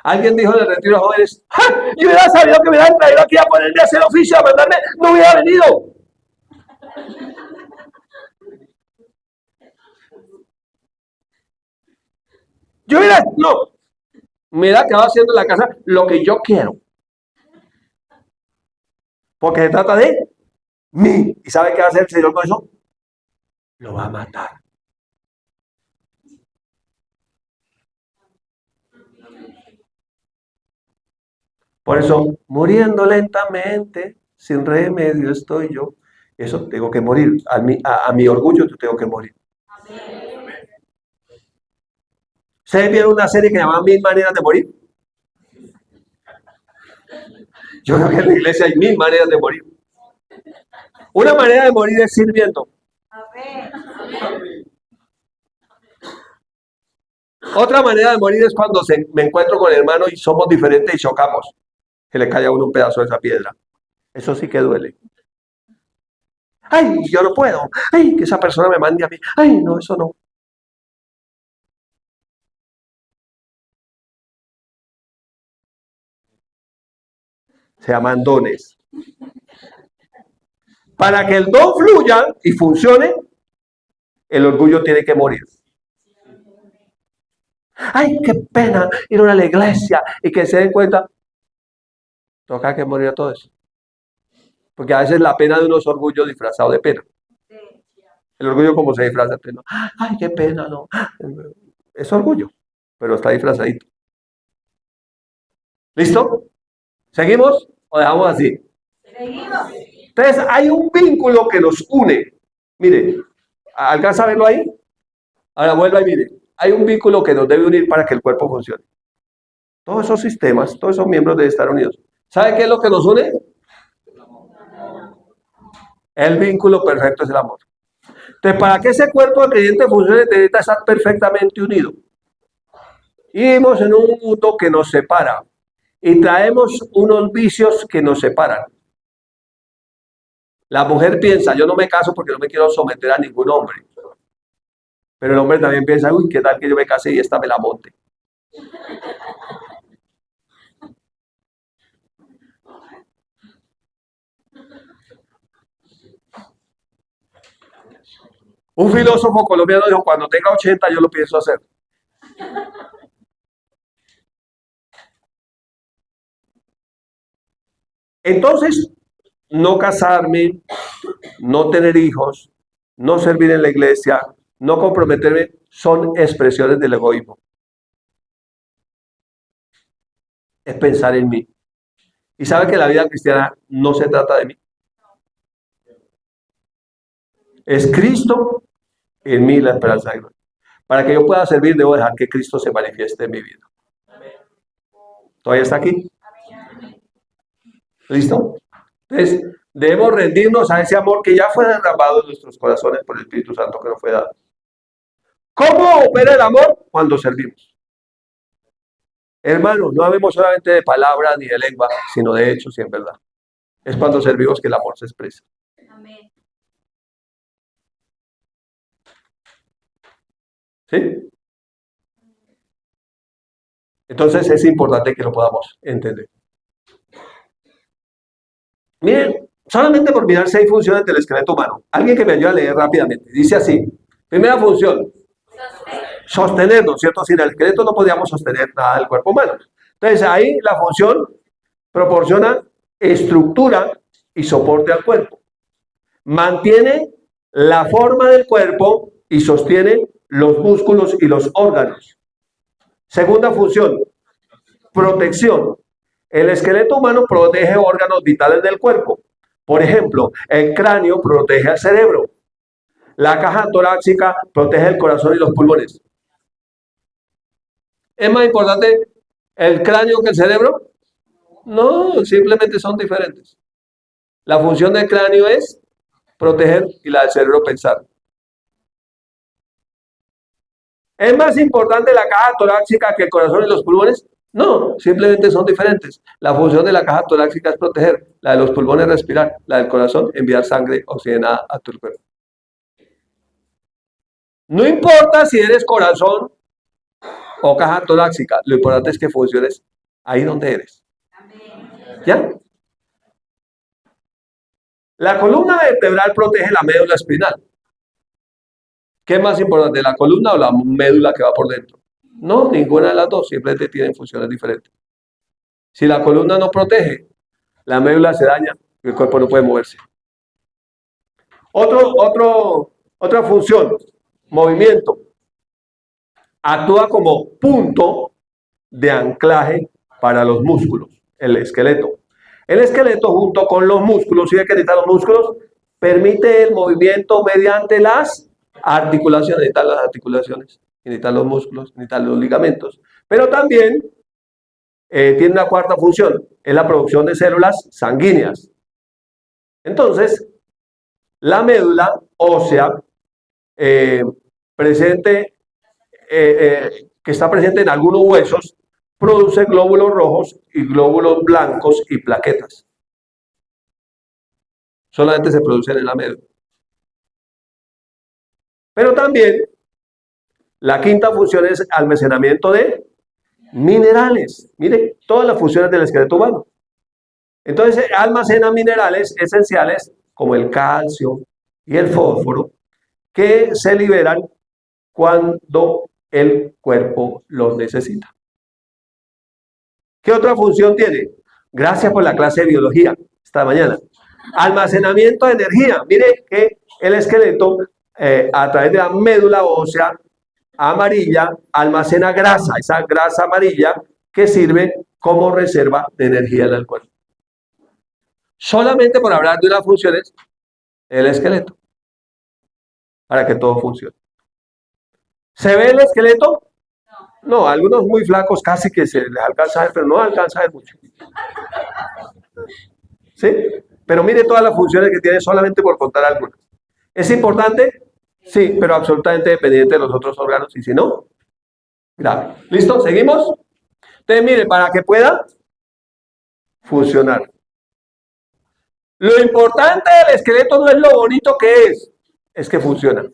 Speaker 1: Alguien dijo en el retiro de jóvenes, ¡ja! Yo hubiera sabido que me hubieran traído aquí a ponerme a hacer oficio, a mandarme, no hubiera venido. Yo hubiera, no, me hubiera quedado haciendo en la casa lo que yo quiero. Porque se trata de mí. ¿Y sabe qué va a hacer el Señor con eso? Lo va a matar. Por eso, muriendo lentamente, sin remedio estoy yo. Eso tengo que morir. A mi orgullo yo tengo que morir. ¿Ustedes vieron una serie que se llama Mil Maneras de Morir? Yo creo que en la iglesia hay mil maneras de morir. Una manera de morir es sirviendo.
Speaker 2: Amén.
Speaker 1: Otra manera de morir es cuando me encuentro con el hermano y somos diferentes y chocamos. Que le cae a uno un pedazo de esa piedra. Eso sí que duele. Ay, yo no puedo. Ay, que esa persona me mande a mí. Ay, no, eso no. Se llaman dones. Para que el don fluya y funcione, el orgullo tiene que morir. Ay, qué pena ir a la iglesia y que se den cuenta. Toca que morir a todo eso. Porque a veces la pena de uno es orgullo disfrazado de pena. El orgullo como se disfraza de pena. Ay, qué pena, no. Es orgullo, pero está disfrazadito. ¿Listo? ¿Seguimos o dejamos así?
Speaker 2: Seguimos.
Speaker 1: Entonces hay un vínculo que nos une. Mire, ¿alcanza a verlo ahí? Ahora vuelva y mire. Hay un vínculo que nos debe unir para que el cuerpo funcione. Todos esos sistemas, todos esos miembros deben estar unidos. ¿Sabe qué es lo que nos une? El vínculo perfecto es el amor. Entonces, para que ese cuerpo de creyente funcione, necesita estar perfectamente unido. Y vivimos en un mundo que nos separa. Y traemos unos vicios que nos separan. La mujer piensa, yo no me caso porque no me quiero someter a ningún hombre. Pero el hombre también piensa, uy, ¿qué tal que yo me case y esta me la monte? Un filósofo colombiano dijo, cuando tenga 80 yo lo pienso hacer. Entonces, no casarme, no tener hijos, no servir en la iglesia, no comprometerme, son expresiones del egoísmo. Es pensar en mí. Y sabe que la vida cristiana no se trata de mí. Es Cristo en mí la esperanza de gloria. Para que yo pueda servir, debo dejar que Cristo se manifieste en mi vida. ¿Todavía está aquí? ¿Listo? Entonces, debemos rendirnos a ese amor que ya fue derramado en nuestros corazones por el Espíritu Santo que nos fue dado. ¿Cómo opera el amor? Cuando servimos. Hermanos, no hablemos solamente de palabras ni de lengua, sino de hechos y en verdad. Es cuando servimos que el amor se expresa.
Speaker 2: Amén.
Speaker 1: ¿Sí? Entonces es importante que lo podamos entender. Miren, solamente por mirar 6 funciones del esqueleto humano. Alguien que me ayude a leer rápidamente. Dice así. Primera función. Sostenernos, ¿cierto? Sin el esqueleto no podíamos sostener nada del cuerpo humano. Entonces ahí la función proporciona estructura y soporte al cuerpo. Mantiene la forma del cuerpo y sostiene los músculos y los órganos. Segunda función, protección. El esqueleto humano protege órganos vitales del cuerpo. Por ejemplo, el cráneo protege al cerebro. La caja torácica protege el corazón y los pulmones. ¿Es más importante el cráneo que el cerebro? No, simplemente son diferentes. La función del cráneo es proteger y la del cerebro pensar. ¿Es más importante la caja torácica que el corazón y los pulmones? No, simplemente son diferentes. La función de la caja torácica es proteger, la de los pulmones respirar, la del corazón enviar sangre oxigenada a tu cuerpo. No importa si eres corazón o caja torácica, lo importante es que funciones ahí donde eres. ¿Ya? La columna vertebral protege la médula espinal. ¿Qué es más importante, la columna o la médula que va por dentro? No, ninguna de las dos, simplemente tienen funciones diferentes. Si la columna no protege, la médula se daña y el cuerpo no puede moverse. Otra función, movimiento. Actúa como punto de anclaje para los músculos, el esqueleto. El esqueleto junto con los músculos, ¿sí que necesitan los músculos? Permite el movimiento mediante las articulaciones, necesitan las articulaciones, necesitan los músculos, necesitan los ligamentos. Pero también tiene una cuarta función, es la producción de células sanguíneas. Entonces, la médula ósea que está presente en algunos huesos, produce glóbulos rojos y glóbulos blancos y plaquetas. Solamente se producen en la médula. Pero también la quinta función es almacenamiento de minerales. Mire, todas las funciones del esqueleto humano. Entonces almacena minerales esenciales como el calcio y el fósforo que se liberan cuando el cuerpo los necesita. ¿Qué otra función tiene? Gracias por la clase de biología esta mañana. Almacenamiento de energía. Mire que el esqueleto a través de la médula ósea amarilla almacena grasa, esa grasa amarilla que sirve como reserva de energía en el cuerpo. Solamente por hablar de unas funciones del esqueleto, para que todo funcione. ¿Se ve el esqueleto? No, algunos muy flacos casi que se les alcanza a ver, pero no alcanza a ver mucho. ¿Sí? Pero mire todas las funciones que tiene solamente por contar algunas. ¿Es importante? Sí, pero absolutamente dependiente de los otros órganos, y si no, grave. ¿Listo? ¿Seguimos? Entonces, mire, para que pueda funcionar. Lo importante del esqueleto no es lo bonito que es que funciona.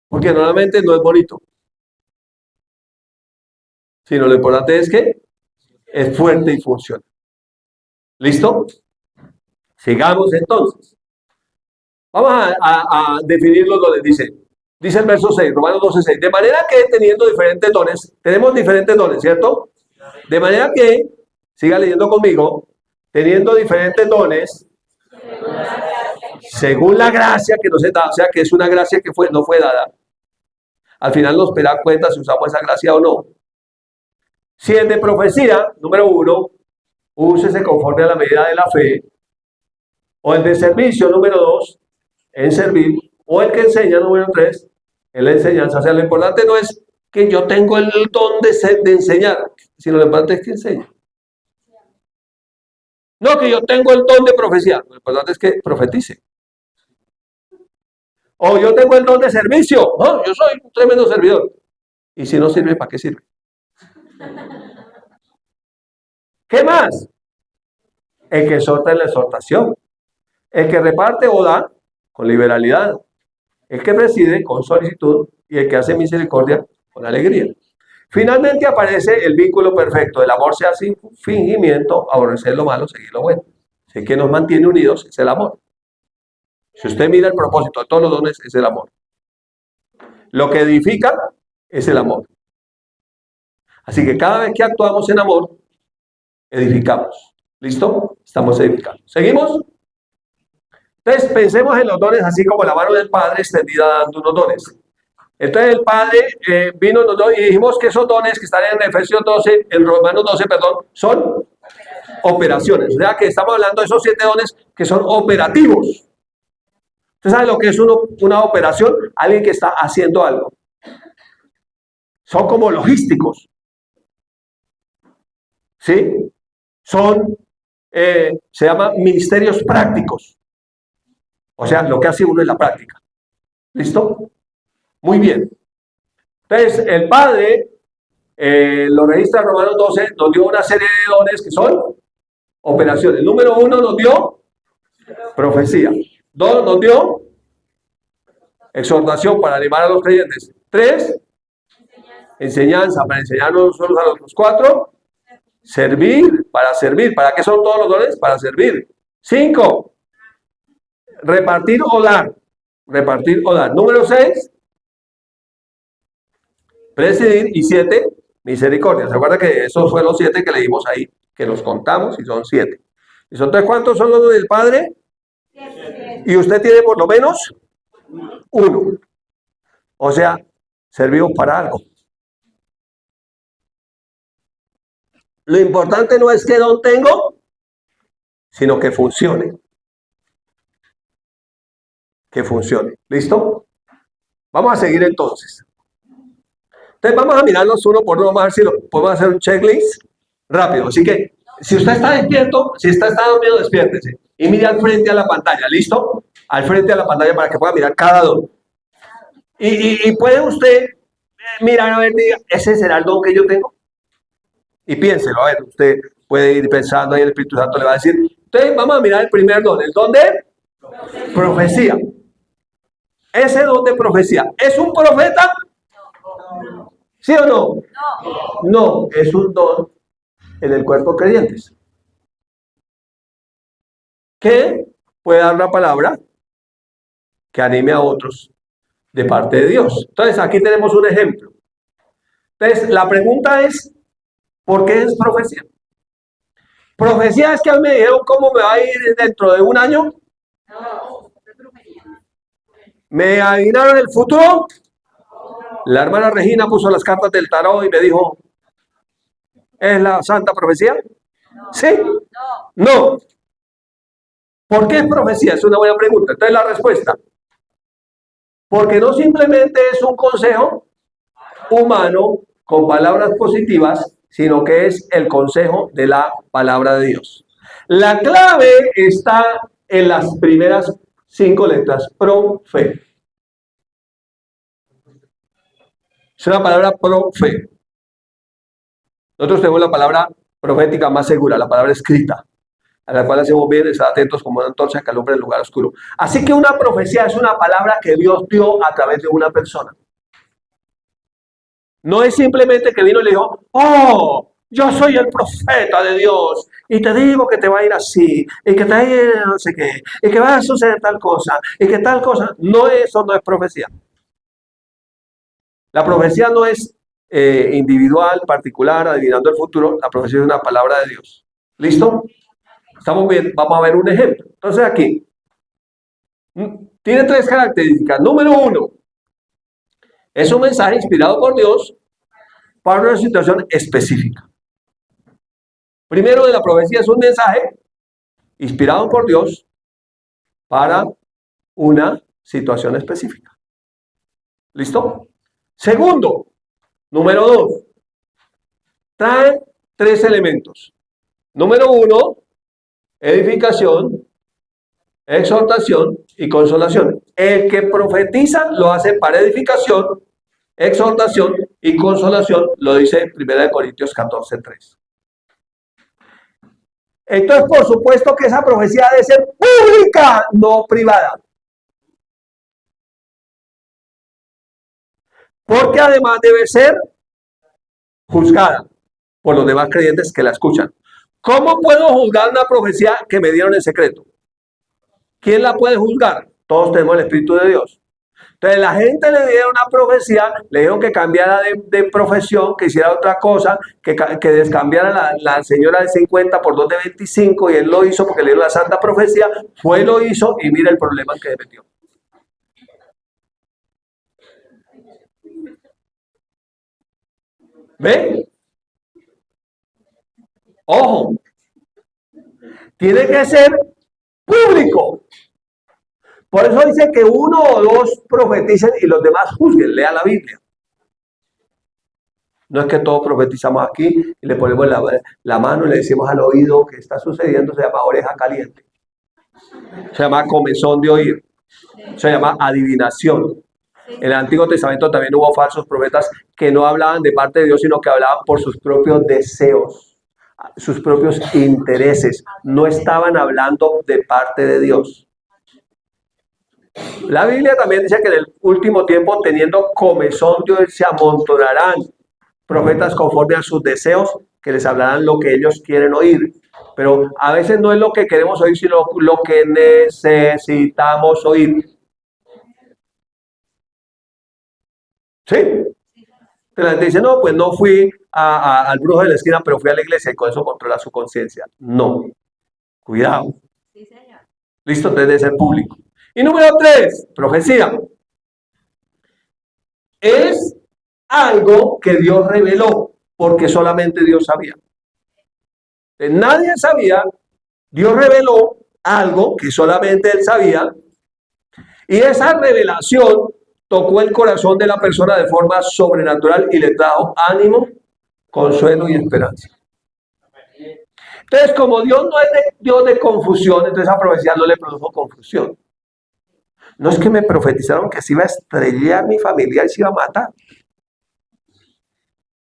Speaker 1: Porque normalmente no es bonito. Sino lo importante es que es fuerte y funciona. ¿Listo? Sigamos entonces. Vamos a definir los dones. Dice el verso 6, Romanos 12:6. De manera que teniendo diferentes dones, tenemos diferentes dones, ¿cierto? De manera que, siga leyendo conmigo, teniendo diferentes dones, según la gracia que nos es dada, o sea que es una gracia que no fue dada. Al final nos dará cuenta si usamos esa gracia o no. Si el de profecía, número 1, úsese conforme a la medida de la fe, o el de servicio, número 2, en servir, o el que enseña, número 3, en la enseñanza. O sea, lo importante no es que yo tengo el don de enseñar, sino lo importante es que enseñe. No, que yo tengo el don de profecía, lo importante es que profetice. O yo tengo el don de servicio, no, yo soy un tremendo servidor. Y si no sirve, ¿para qué sirve? ¿Qué más? El que exhorta en la exhortación, el que reparte o da con liberalidad, el que preside con solicitud y el que hace misericordia con alegría. Finalmente aparece el vínculo perfecto. El amor sea sin fingimiento, aborrecer lo malo, seguir lo bueno. El que nos mantiene unidos es el amor. Si usted mira el propósito de todos los dones, es el amor. Lo que edifica es el amor. Así que cada vez que actuamos en amor, edificamos. ¿Listo? Estamos edificando. ¿Seguimos? Entonces pensemos en los dones así como la mano del Padre extendida dando unos dones. Entonces el Padre vino y dijimos que esos dones que están en Efesios 12, en Romanos 12, perdón, son operaciones. O sea que estamos hablando de esos 7 dones que son operativos. ¿Usted sabe lo que es una operación? Alguien que está haciendo algo. Son como logísticos. ¿Sí? Se llaman ministerios prácticos. O sea, lo que hace uno en la práctica. ¿Listo? Muy bien. Entonces, el Padre Lo registra Romanos 12, nos dio una serie de dones que son operaciones. Número 1 nos dio profecía. 2 nos dio exhortación para animar a los creyentes. 3, enseñanza para enseñarnos unos a los otros. 4, servir, para servir. ¿Para qué son todos los dones? Para servir. 5, repartir o dar. Repartir o dar. Número 6, presidir. Y 7, misericordia. ¿Se acuerda que esos fueron los 7 que leímos ahí? Que los contamos y son 7. ¿Y son 3? ¿Cuántos son los del Padre?
Speaker 2: 7.
Speaker 1: Y usted tiene por lo menos 1. O sea, servimos para algo. Lo importante no es qué don tengo, sino que funcione. Que funcione. ¿Listo? Vamos a seguir entonces. Entonces vamos a mirarlos uno por uno. Vamos a ver si podemos hacer un checklist rápido. Así que, si usted está despierto, si está dormido, despiértese. Y mire al frente a la pantalla. ¿Listo? Al frente a la pantalla para que pueda mirar cada don. Y puede usted mirar a ver, diga, ¿ese será el don que yo tengo? Y piénselo, a ver, usted puede ir pensando ahí, el Espíritu Santo le va a decir. Entonces vamos a mirar el primer don, el don de profecía. Ese don de profecía, ¿es un profeta? ¿Sí o no? No, es un don en el cuerpo de creyentes. Que puede dar una palabra que anime a otros de parte de Dios. Entonces, aquí tenemos un ejemplo. Entonces, la pregunta es, ¿por qué es profecía? ¿Profecía es que a mí me dijeron cómo me va a ir dentro de un año? ¿Me adivinaron el futuro? La hermana Regina puso las cartas del tarot y me dijo, ¿es la santa profecía? ¿Sí? No. ¿Por qué es profecía? Es una buena pregunta. Entonces, la respuesta. Porque no simplemente es un consejo humano con palabras positivas, sino que es el consejo de la palabra de Dios. La clave está en las primeras 5 letras, profe. Es una palabra profe. Nosotros tenemos la palabra profética más segura, la palabra escrita, a la cual hacemos bien estar atentos como una antorcha que alumbra el lugar oscuro. Así que una profecía es una palabra que Dios dio a través de una persona. No es simplemente que vino y le dijo, oh, yo soy el profeta de Dios y te digo que te va a ir así y que te va a ir no sé qué y que va a suceder tal cosa y que tal cosa. No, eso no es profecía. La profecía no es individual, particular, adivinando el futuro. La profecía es una palabra de Dios. ¿Listo? ¿Estamos bien? Vamos a ver un ejemplo. Entonces aquí, tiene 3 características. Número 1, es un mensaje inspirado por Dios para una situación específica. Primero, de la profecía es un mensaje inspirado por Dios para una situación específica. ¿Listo? Segundo, número 2, trae 3 elementos. Número 1, edificación, exhortación y consolación. El que profetiza lo hace para edificación, exhortación y consolación, lo dice 1 Corintios 14:3. Entonces, por supuesto que esa profecía debe ser pública, no privada. Porque además debe ser juzgada por los demás creyentes que la escuchan. ¿Cómo puedo juzgar una profecía que me dieron en secreto? ¿Quién la puede juzgar? Todos tenemos el Espíritu de Dios. Entonces la gente le dieron una profecía, le dijeron que cambiara de profesión, que hiciera otra cosa, que descambiara la señora de 50 por 2 de 25 y él lo hizo porque le dio la santa profecía, fue, lo hizo y mira el problema en que se metió. ¿Ve? Ojo, tiene que ser público. Por eso dice que 1 o 2 profeticen y los demás juzguen. Lea la Biblia. No es que todos profetizamos aquí y le ponemos la mano y le decimos al oído que está sucediendo. Se llama oreja caliente. Se llama comezón de oír. Se llama adivinación. En el Antiguo Testamento también hubo falsos profetas que no hablaban de parte de Dios, sino que hablaban por sus propios deseos, sus propios intereses. No estaban hablando de parte de Dios. La Biblia también dice que en el último tiempo, teniendo comezón de oír, se amontonarán profetas conforme a sus deseos, que les hablarán lo que ellos quieren oír. Pero a veces no es lo que queremos oír, sino lo que necesitamos oír. ¿Sí? Pero la gente dice, no, pues no fui al brujo de la esquina, pero fui a la iglesia y con eso controla su conciencia. No. Cuidado.
Speaker 2: Sí, señor.
Speaker 1: Listo, entonces debe ser público. Y número 3, profecía. Es algo que Dios reveló, porque solamente Dios sabía. Nadie sabía, Dios reveló algo que solamente Él sabía, y esa revelación tocó el corazón de la persona de forma sobrenatural y le trajo ánimo, consuelo y esperanza. Entonces, como Dios no es Dios de confusión, entonces esa profecía no le produjo confusión. No es que me profetizaron que se iba a estrellar mi familia y se iba a matar.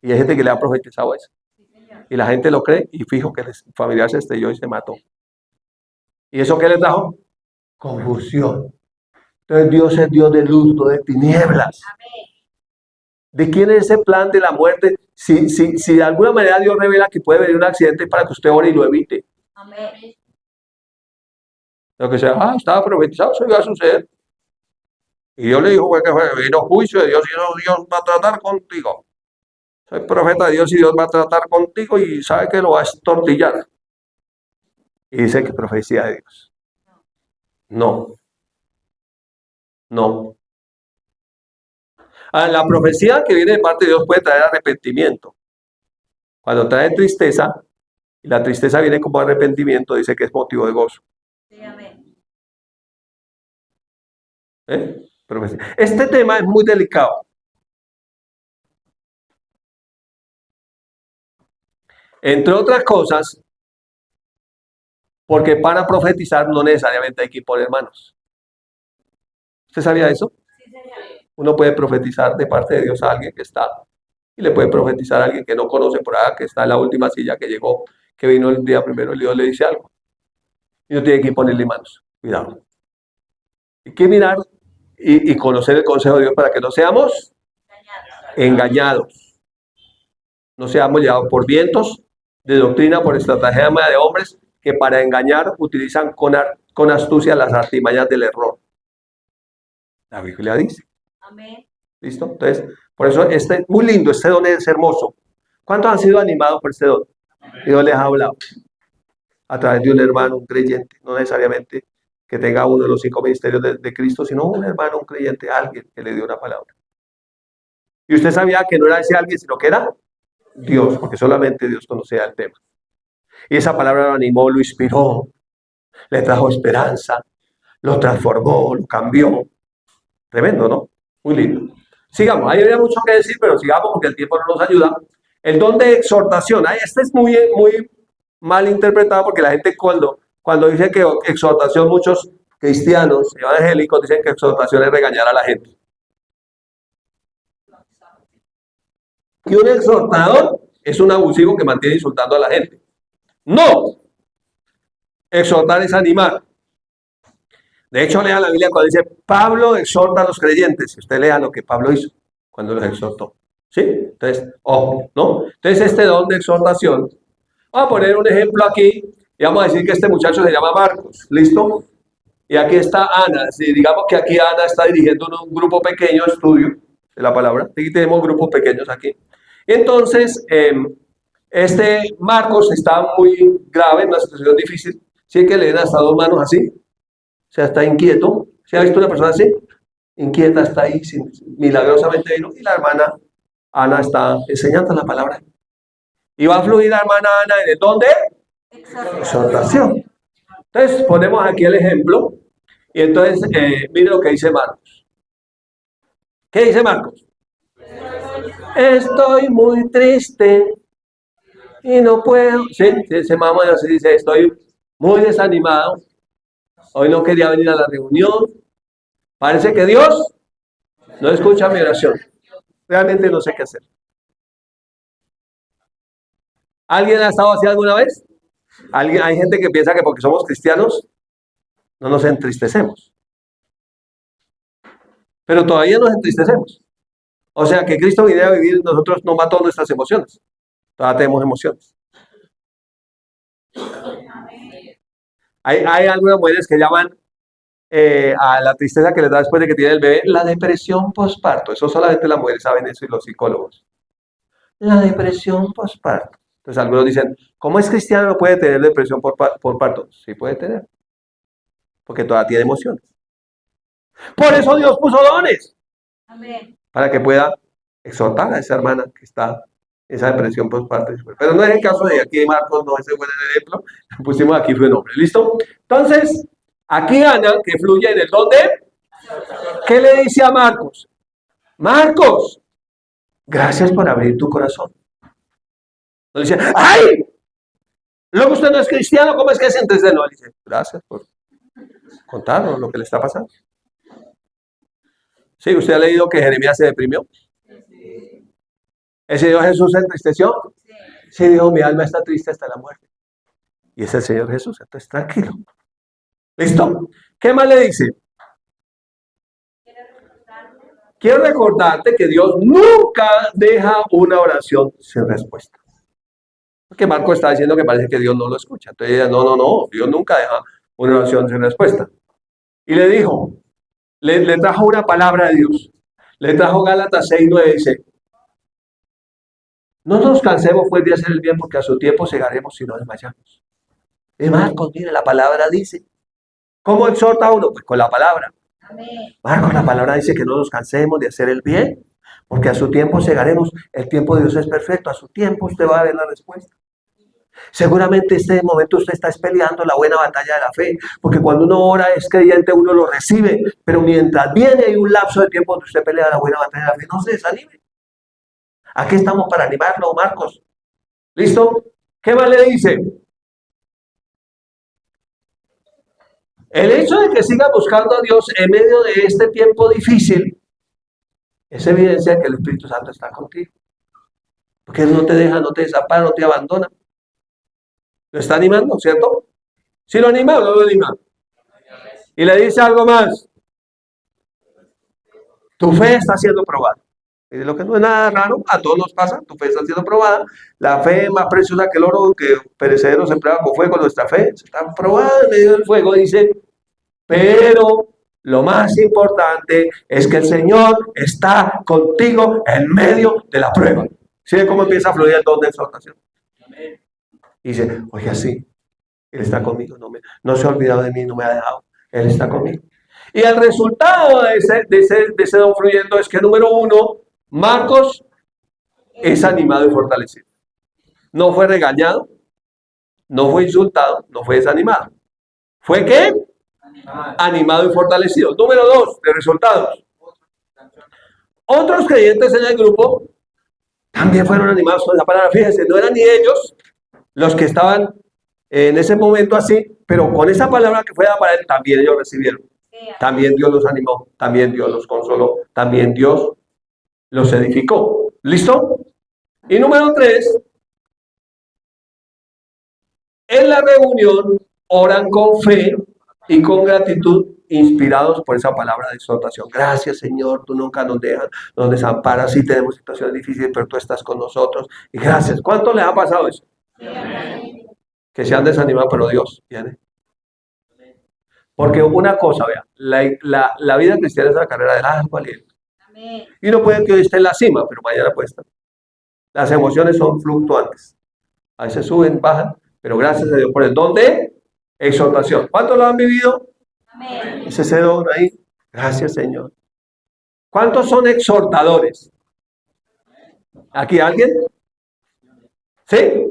Speaker 1: Y hay gente que le ha profetizado eso. Y la gente lo cree y fijo que el familiar se estrelló y se mató. ¿Y eso qué le trajo? Confusión. Entonces Dios es Dios de luz, no de tinieblas. ¿De quién es ese plan de la muerte? Si de alguna manera Dios revela que puede venir un accidente para que usted ore y lo evite.
Speaker 2: Amén.
Speaker 1: Lo que sea, estaba profetizado, eso iba a suceder. Y Dios le dijo que vino juicio de Dios y no, Dios va a tratar contigo. Soy profeta de Dios y Dios va a tratar contigo y sabe que lo va a estortillar. Y dice que profecía de Dios. No. No. La profecía que viene de parte de Dios puede traer arrepentimiento. Cuando trae tristeza, y la tristeza viene como arrepentimiento, dice que es motivo de gozo.
Speaker 2: Sí, amén.
Speaker 1: Profecía. Este tema es muy delicado. Entre otras cosas, porque para profetizar no necesariamente hay que imponer manos. ¿Usted sabía eso?
Speaker 2: Sí, señor.
Speaker 1: Uno puede profetizar de parte de Dios a alguien que está, y le puede profetizar a alguien que no conoce por ahí, que está en la última silla, que llegó, que vino el día primero, y Dios le dice algo. Y no tiene que imponerle manos. Cuidado. Hay que mirar y conocer el consejo de Dios para que no seamos engañados. No seamos llevados por vientos de doctrina, por estratagema de hombres que para engañar utilizan con astucia las artimañas del error. La Biblia dice.
Speaker 2: Amén.
Speaker 1: ¿Listo? Entonces, por eso muy lindo, este don es hermoso. ¿Cuántos han sido animados por este don? Dios les ha hablado a través de un hermano, un creyente, no necesariamente que tenga uno de los 5 ministerios de Cristo, sino un hermano, un creyente, alguien que le dio una palabra. Y usted sabía que no era ese alguien, sino que era Dios, porque solamente Dios conocía el tema. Y esa palabra lo animó, lo inspiró, le trajo esperanza, lo transformó, lo cambió. Tremendo, ¿no? Muy lindo. Sigamos, ahí había mucho que decir, pero sigamos porque el tiempo no nos ayuda. El don de exhortación, este es muy mal interpretado porque la gente cuando dice que exhortación, muchos cristianos evangélicos dicen que exhortación es regañar a la gente. Y un exhortador es un abusivo que mantiene insultando a la gente. No. Exhortar es animar. De hecho, lea la Biblia cuando dice Pablo exhorta a los creyentes. Si usted lea lo que Pablo hizo cuando los exhortó. ¿Sí? Entonces, ojo, ¿no? Entonces, este don de exhortación, vamos a poner un ejemplo aquí y vamos a decir que este muchacho se llama Marcos. ¿Listo? Y aquí está Ana. Si digamos que aquí Ana está dirigiendo un grupo pequeño de estudio de la palabra. Aquí tenemos grupos pequeños aquí. Entonces, este Marcos está muy grave, en una situación difícil. Sí que le den hasta 2 manos así. O sea, está inquieto. ¿Se ha visto una persona así? Inquieta, está ahí, milagrosamente vino. Y la hermana Ana está enseñando la palabra. Y va a fluir la hermana Ana en el don de exhortación. Entonces, ponemos aquí el ejemplo. Y entonces, mire lo que dice Marcos. ¿Qué dice Marcos? Estoy muy triste y no puedo. Sí, ese mamá se dice, estoy muy desanimado. Hoy no quería venir a la reunión. Parece que Dios No escucha mi oración. Realmente no sé qué hacer. ¿Alguien ha estado así alguna vez? Hay gente que piensa que porque somos cristianos no nos entristecemos. Pero todavía nos entristecemos. O sea que Cristo viniera a vivir en nosotros no mató nuestras emociones. Todavía tenemos emociones. Hay algunas mujeres que llaman a la tristeza que les da después de que tienen el bebé la depresión postparto. Eso solamente las mujeres saben eso y los psicólogos. La depresión postparto. Entonces algunos dicen, ¿cómo es cristiano no puede tener depresión por parto? Sí puede tener, porque todavía tiene emociones. Por eso Dios puso dones,
Speaker 2: Amén.
Speaker 1: para que pueda exhortar a esa hermana que está en esa depresión postparto. Pero no es el caso de aquí, Marcos, no ese fue el ejemplo, pusimos aquí fue un hombre, ¿listo? Entonces, aquí Ana, que fluye en el don de, ¿qué le dice a Marcos? Marcos, gracias por abrir tu corazón. No le dice, ¡ay! Luego usted no es cristiano, ¿cómo es que es entonces? No, le dice, gracias por contarnos lo que le está pasando. Sí, usted ha leído que Jeremías se deprimió. ¿Ese Dios Jesús se entristeció? Sí, dijo, mi alma está triste hasta la muerte. Y es el Señor Jesús, entonces tranquilo. ¿Listo? ¿Qué más le dice? Quiero recordarte que Dios nunca deja una oración sin respuesta. Porque Marco está diciendo que parece que Dios no lo escucha. Entonces ella, no, Dios nunca deja una oración sin respuesta. Y le dijo, le trajo una palabra de Dios. Le trajo Gálatas 6:9, dice, no nos cansemos pues de hacer el bien porque a su tiempo segaremos si no desmayamos. Y Marcos, mire, la palabra dice, ¿cómo exhorta a uno? Pues con la palabra.
Speaker 2: Amén.
Speaker 1: Marcos, la palabra dice que no nos cansemos de hacer el bien, porque a su tiempo segaremos. El tiempo de Dios es perfecto, a su tiempo usted va a ver la respuesta. Seguramente en este momento usted está peleando la buena batalla de la fe, porque cuando uno ora es creyente, uno lo recibe, pero mientras viene hay un lapso de tiempo donde usted pelea la buena batalla de la fe, no se desanime. Aquí estamos para animarlo, Marcos. ¿Listo? ¿Qué más le dice? El hecho de que siga buscando a Dios en medio de este tiempo difícil es evidencia de que el Espíritu Santo está contigo. Porque Él no te deja, no te desampara, no te abandona. Lo está animando, ¿cierto? ¿Sí lo anima o no lo anima? Y le dice algo más. Tu fe está siendo probada. Y lo que no es nada raro, a todos nos pasa, tu fe está siendo probada. La fe más preciosa que el oro, que perecedero se prueba con fuego, nuestra fe está probada en medio del fuego, dice. Pero lo más importante es que el Señor está contigo en medio de la prueba. ¿Sí ve cómo empieza a fluir el don de exhortación? Y dice, oye, sí, Él está conmigo, no se ha olvidado de mí, no me ha dejado, Él está conmigo. Y el resultado de ese don fluyendo es que, número uno, Marcos es animado y fortalecido. No fue regañado, no fue insultado, no fue desanimado. ¿Fue qué? Animado y fortalecido. Número dos, de resultados. Otros creyentes en el grupo también fueron animados con la palabra. Fíjense, no eran ni ellos los que estaban en ese momento así, pero con esa palabra que fue dada para él, también ellos recibieron. También Dios los animó, también Dios los consoló, también Dios los edificó. ¿Listo? Y número tres, en la reunión oran con fe y con gratitud, inspirados por esa palabra de exhortación. Gracias, Señor, tú nunca nos dejas, nos desamparas, sí tenemos situaciones difíciles, pero tú estás con nosotros. Y gracias. ¿Cuánto les ha pasado eso? Que se han desanimado, pero Dios viene. Porque una cosa, vea, la vida cristiana es una carrera de largo aliento. Y uno puede que hoy esté en la cima, pero mañana puede estar. Las emociones son fluctuantes. A veces suben, bajan, pero gracias a Dios por el don de exhortación. ¿Cuántos lo han vivido? Amén. Ese don ahí. Gracias, Señor. ¿Cuántos son exhortadores? ¿Aquí alguien? ¿Sí?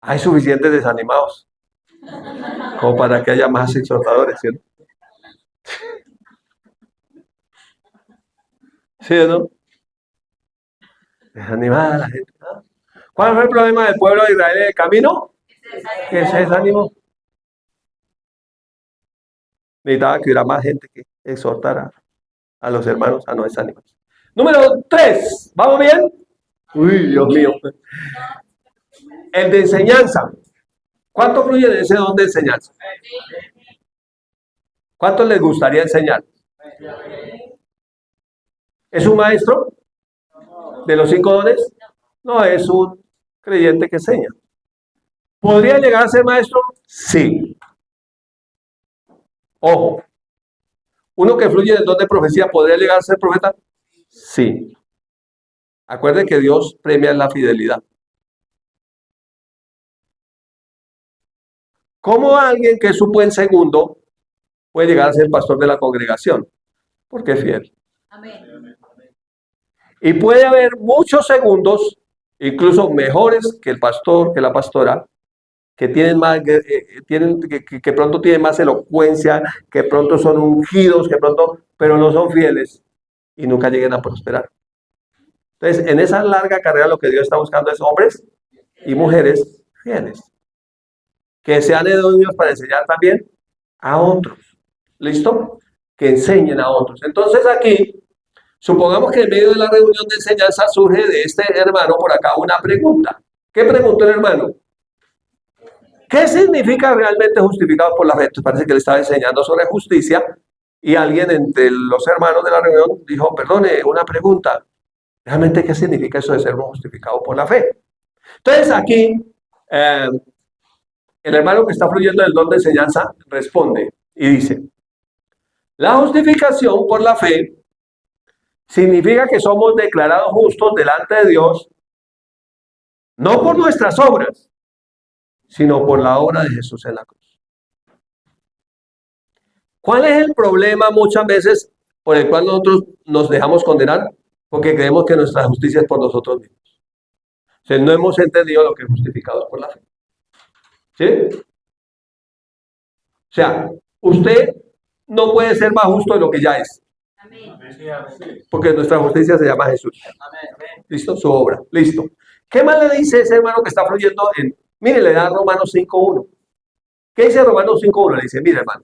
Speaker 1: Hay suficientes desanimados como para que haya más exhortadores, ¿cierto? ¿Sí o no? Desanimada la gente, ¿no? ¿Cuál fue el problema del pueblo de Israel en el camino? Que se desanimó. necesitaba que hubiera más gente que exhortara a los hermanos a no desanimarse. Número 3, ¿vamos bien? Uy, Dios mío. El de enseñanza. ¿Cuánto fluye de ese don de enseñanza? ¿Cuánto les gustaría enseñar? ¿Es un maestro de los 5 dones? No, es un creyente que enseña. ¿Podría llegar a ser maestro? Sí. Ojo. ¿Uno que fluye del don de profecía podría llegar a ser profeta? Sí. Acuerde que Dios premia la fidelidad. ¿Cómo alguien que es un buen segundo puede llegar a ser pastor de la congregación? Porque es fiel.
Speaker 2: Amén.
Speaker 1: Y puede haber muchos segundos, incluso mejores que el pastor, que la pastora, que tienen más, que pronto tienen más elocuencia, que pronto son ungidos, que pronto, pero no son fieles y nunca lleguen a prosperar. Entonces, en esa larga carrera lo que Dios está buscando es hombres y mujeres fieles, que sean idóneos para enseñar también a otros. ¿Listo? Que enseñen a otros. Entonces aquí, supongamos que en medio de la reunión de enseñanza surge de este hermano por acá una pregunta. ¿Qué preguntó el hermano? ¿Qué significa realmente justificados por la fe? Entonces parece que le estaba enseñando sobre justicia y alguien entre los hermanos de la reunión dijo, perdone, una pregunta. ¿Realmente qué significa eso de ser justificado por la fe? Entonces aquí, el hermano que está fluyendo del don de enseñanza responde y dice, la justificación por la fe significa que somos declarados justos delante de Dios, no por nuestras obras, sino por la obra de Jesús en la cruz. ¿Cuál es el problema muchas veces por el cual nosotros nos dejamos condenar? Porque creemos que nuestra justicia es por nosotros mismos. O sea, no hemos entendido lo que es justificado por la fe. ¿Sí? O sea, usted no puede ser más justo de lo que ya es.
Speaker 2: Amén.
Speaker 1: Porque nuestra justicia se llama Jesús. ¿Listo? Su obra. Listo. ¿Qué más le dice ese hermano que está fluyendo en... Mire, le da Romanos 5.1. ¿Qué dice Romanos 5.1? Le dice, mire hermano,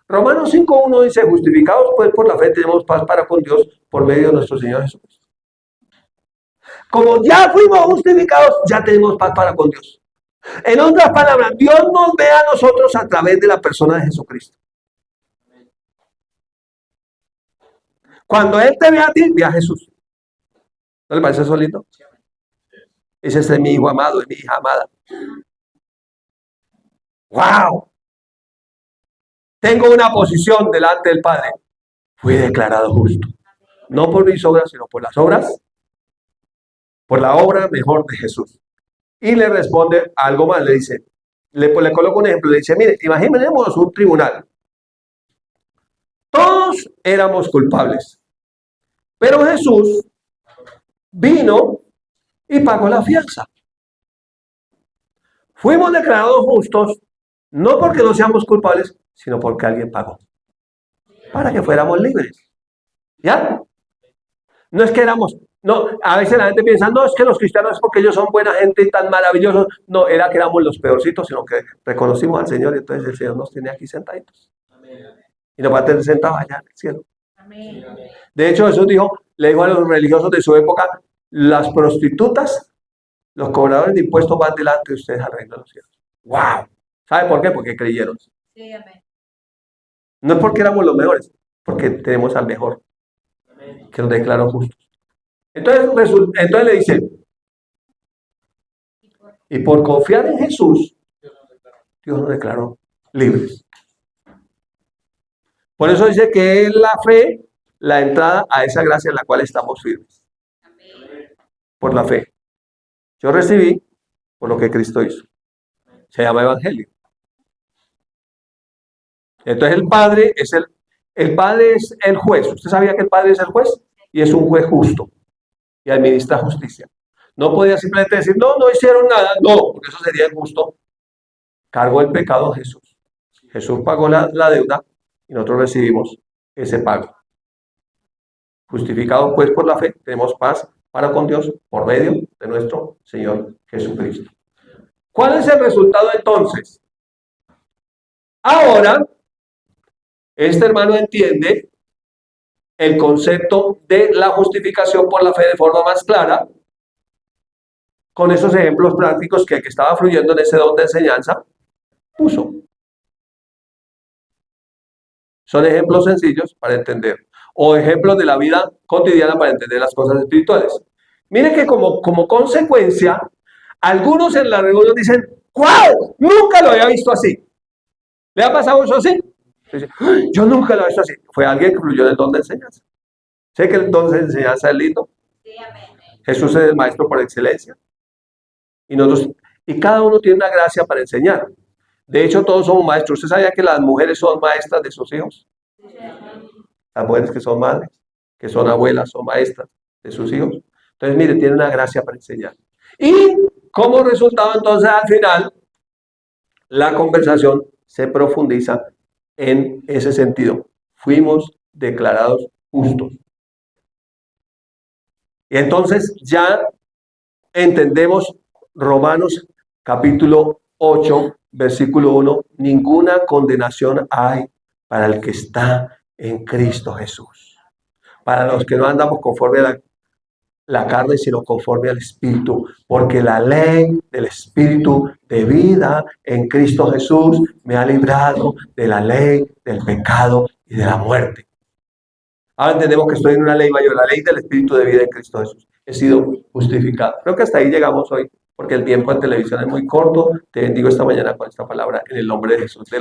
Speaker 1: Romanos 5.1 dice, justificados pues por la fe tenemos paz para con Dios por medio de nuestro Señor Jesucristo. Como ya fuimos justificados, ya tenemos paz para con Dios. En otras palabras, Dios nos ve a nosotros a través de la persona de Jesucristo. Cuando Él te ve a ti, ve a Jesús. ¿No le parece eso lindo? Ese es mi hijo amado, es mi hija amada. ¡Wow! Tengo una posición delante del Padre. Fui declarado justo. No por mis obras, sino por las obras, por la obra mejor de Jesús. Y le responde algo más, le dice, le coloco un ejemplo, le dice, mire, imaginemos un tribunal. Todos éramos culpables, pero Jesús vino y pagó la fianza. Fuimos declarados justos, no porque no seamos culpables, sino porque alguien pagó, para que fuéramos libres. ¿Ya? No es que éramos, no, a veces la gente piensa, no, es que los cristianos es porque ellos son buena gente y tan maravillosos. No, era que éramos los peorcitos, sino que reconocimos al Señor y entonces el Señor nos tenía aquí sentaditos. Y nos va a tener sentados allá en el cielo.
Speaker 2: Amén.
Speaker 1: De hecho, Jesús dijo, le dijo a los religiosos de su época, las prostitutas, los cobradores de impuestos van delante de ustedes al reino de los cielos. ¡Wow! ¿Sabe por qué? Porque creyeron.
Speaker 2: Sí, amén.
Speaker 1: No es porque éramos los mejores, porque tenemos al mejor, que nos declaró justos. Entonces le dice, y por confiar en Jesús, Dios nos declaró libres. Por eso dice que es la fe, la entrada a esa gracia en la cual estamos firmes. Por la fe. Yo recibí por lo que Cristo hizo. Se llama evangelio. Entonces el Padre es el juez. ¿Usted sabía que el Padre es el juez? Y es un juez justo. Y administra justicia. No podía simplemente decir, no, no hicieron nada. No, porque eso sería injusto. Cargó el pecado Jesús. Jesús pagó la deuda y nosotros recibimos ese pago. Justificados pues por la fe, tenemos paz para con Dios por medio de nuestro Señor Jesucristo. ¿Cuál es el resultado entonces? Ahora Este hermano entiende el concepto de la justificación por la fe de forma más clara, con esos ejemplos prácticos que el que estaba fluyendo en ese don de enseñanza puso. Son ejemplos sencillos para entender, o ejemplos de la vida cotidiana para entender las cosas espirituales. Mire que como consecuencia, algunos en la reunión dicen, ¡wow! Nunca lo había visto así. ¿Le ha pasado eso así? Dice, yo nunca lo he visto así. Fue alguien que fluyó del don de enseñanza. ¿Sé que el don de enseñanza es lindo?
Speaker 2: Sí, amén.
Speaker 1: Jesús es el maestro por excelencia. Y cada uno tiene una gracia para enseñar. De hecho, todos somos maestros. ¿Usted sabía que las mujeres son maestras de sus hijos? Las mujeres que son madres, que son abuelas, son maestras de sus hijos. Entonces, mire, tiene una gracia para enseñar. Y como resultado, entonces, al final, la conversación se profundiza en ese sentido. Fuimos declarados justos. Y entonces ya entendemos Romanos capítulo 8, versículo 1. Ninguna condenación hay para el que está en Cristo Jesús. Para los que no andamos conforme a la carne, sino conforme al Espíritu. Porque la ley del Espíritu de vida en Cristo Jesús me ha librado de la ley del pecado y de la muerte. Ahora entendemos que estoy en una ley mayor, la ley del Espíritu de vida en Cristo Jesús. He sido justificado. Creo que hasta ahí llegamos hoy, porque el tiempo en televisión es muy corto. Te bendigo esta mañana con esta palabra en el nombre de Jesús.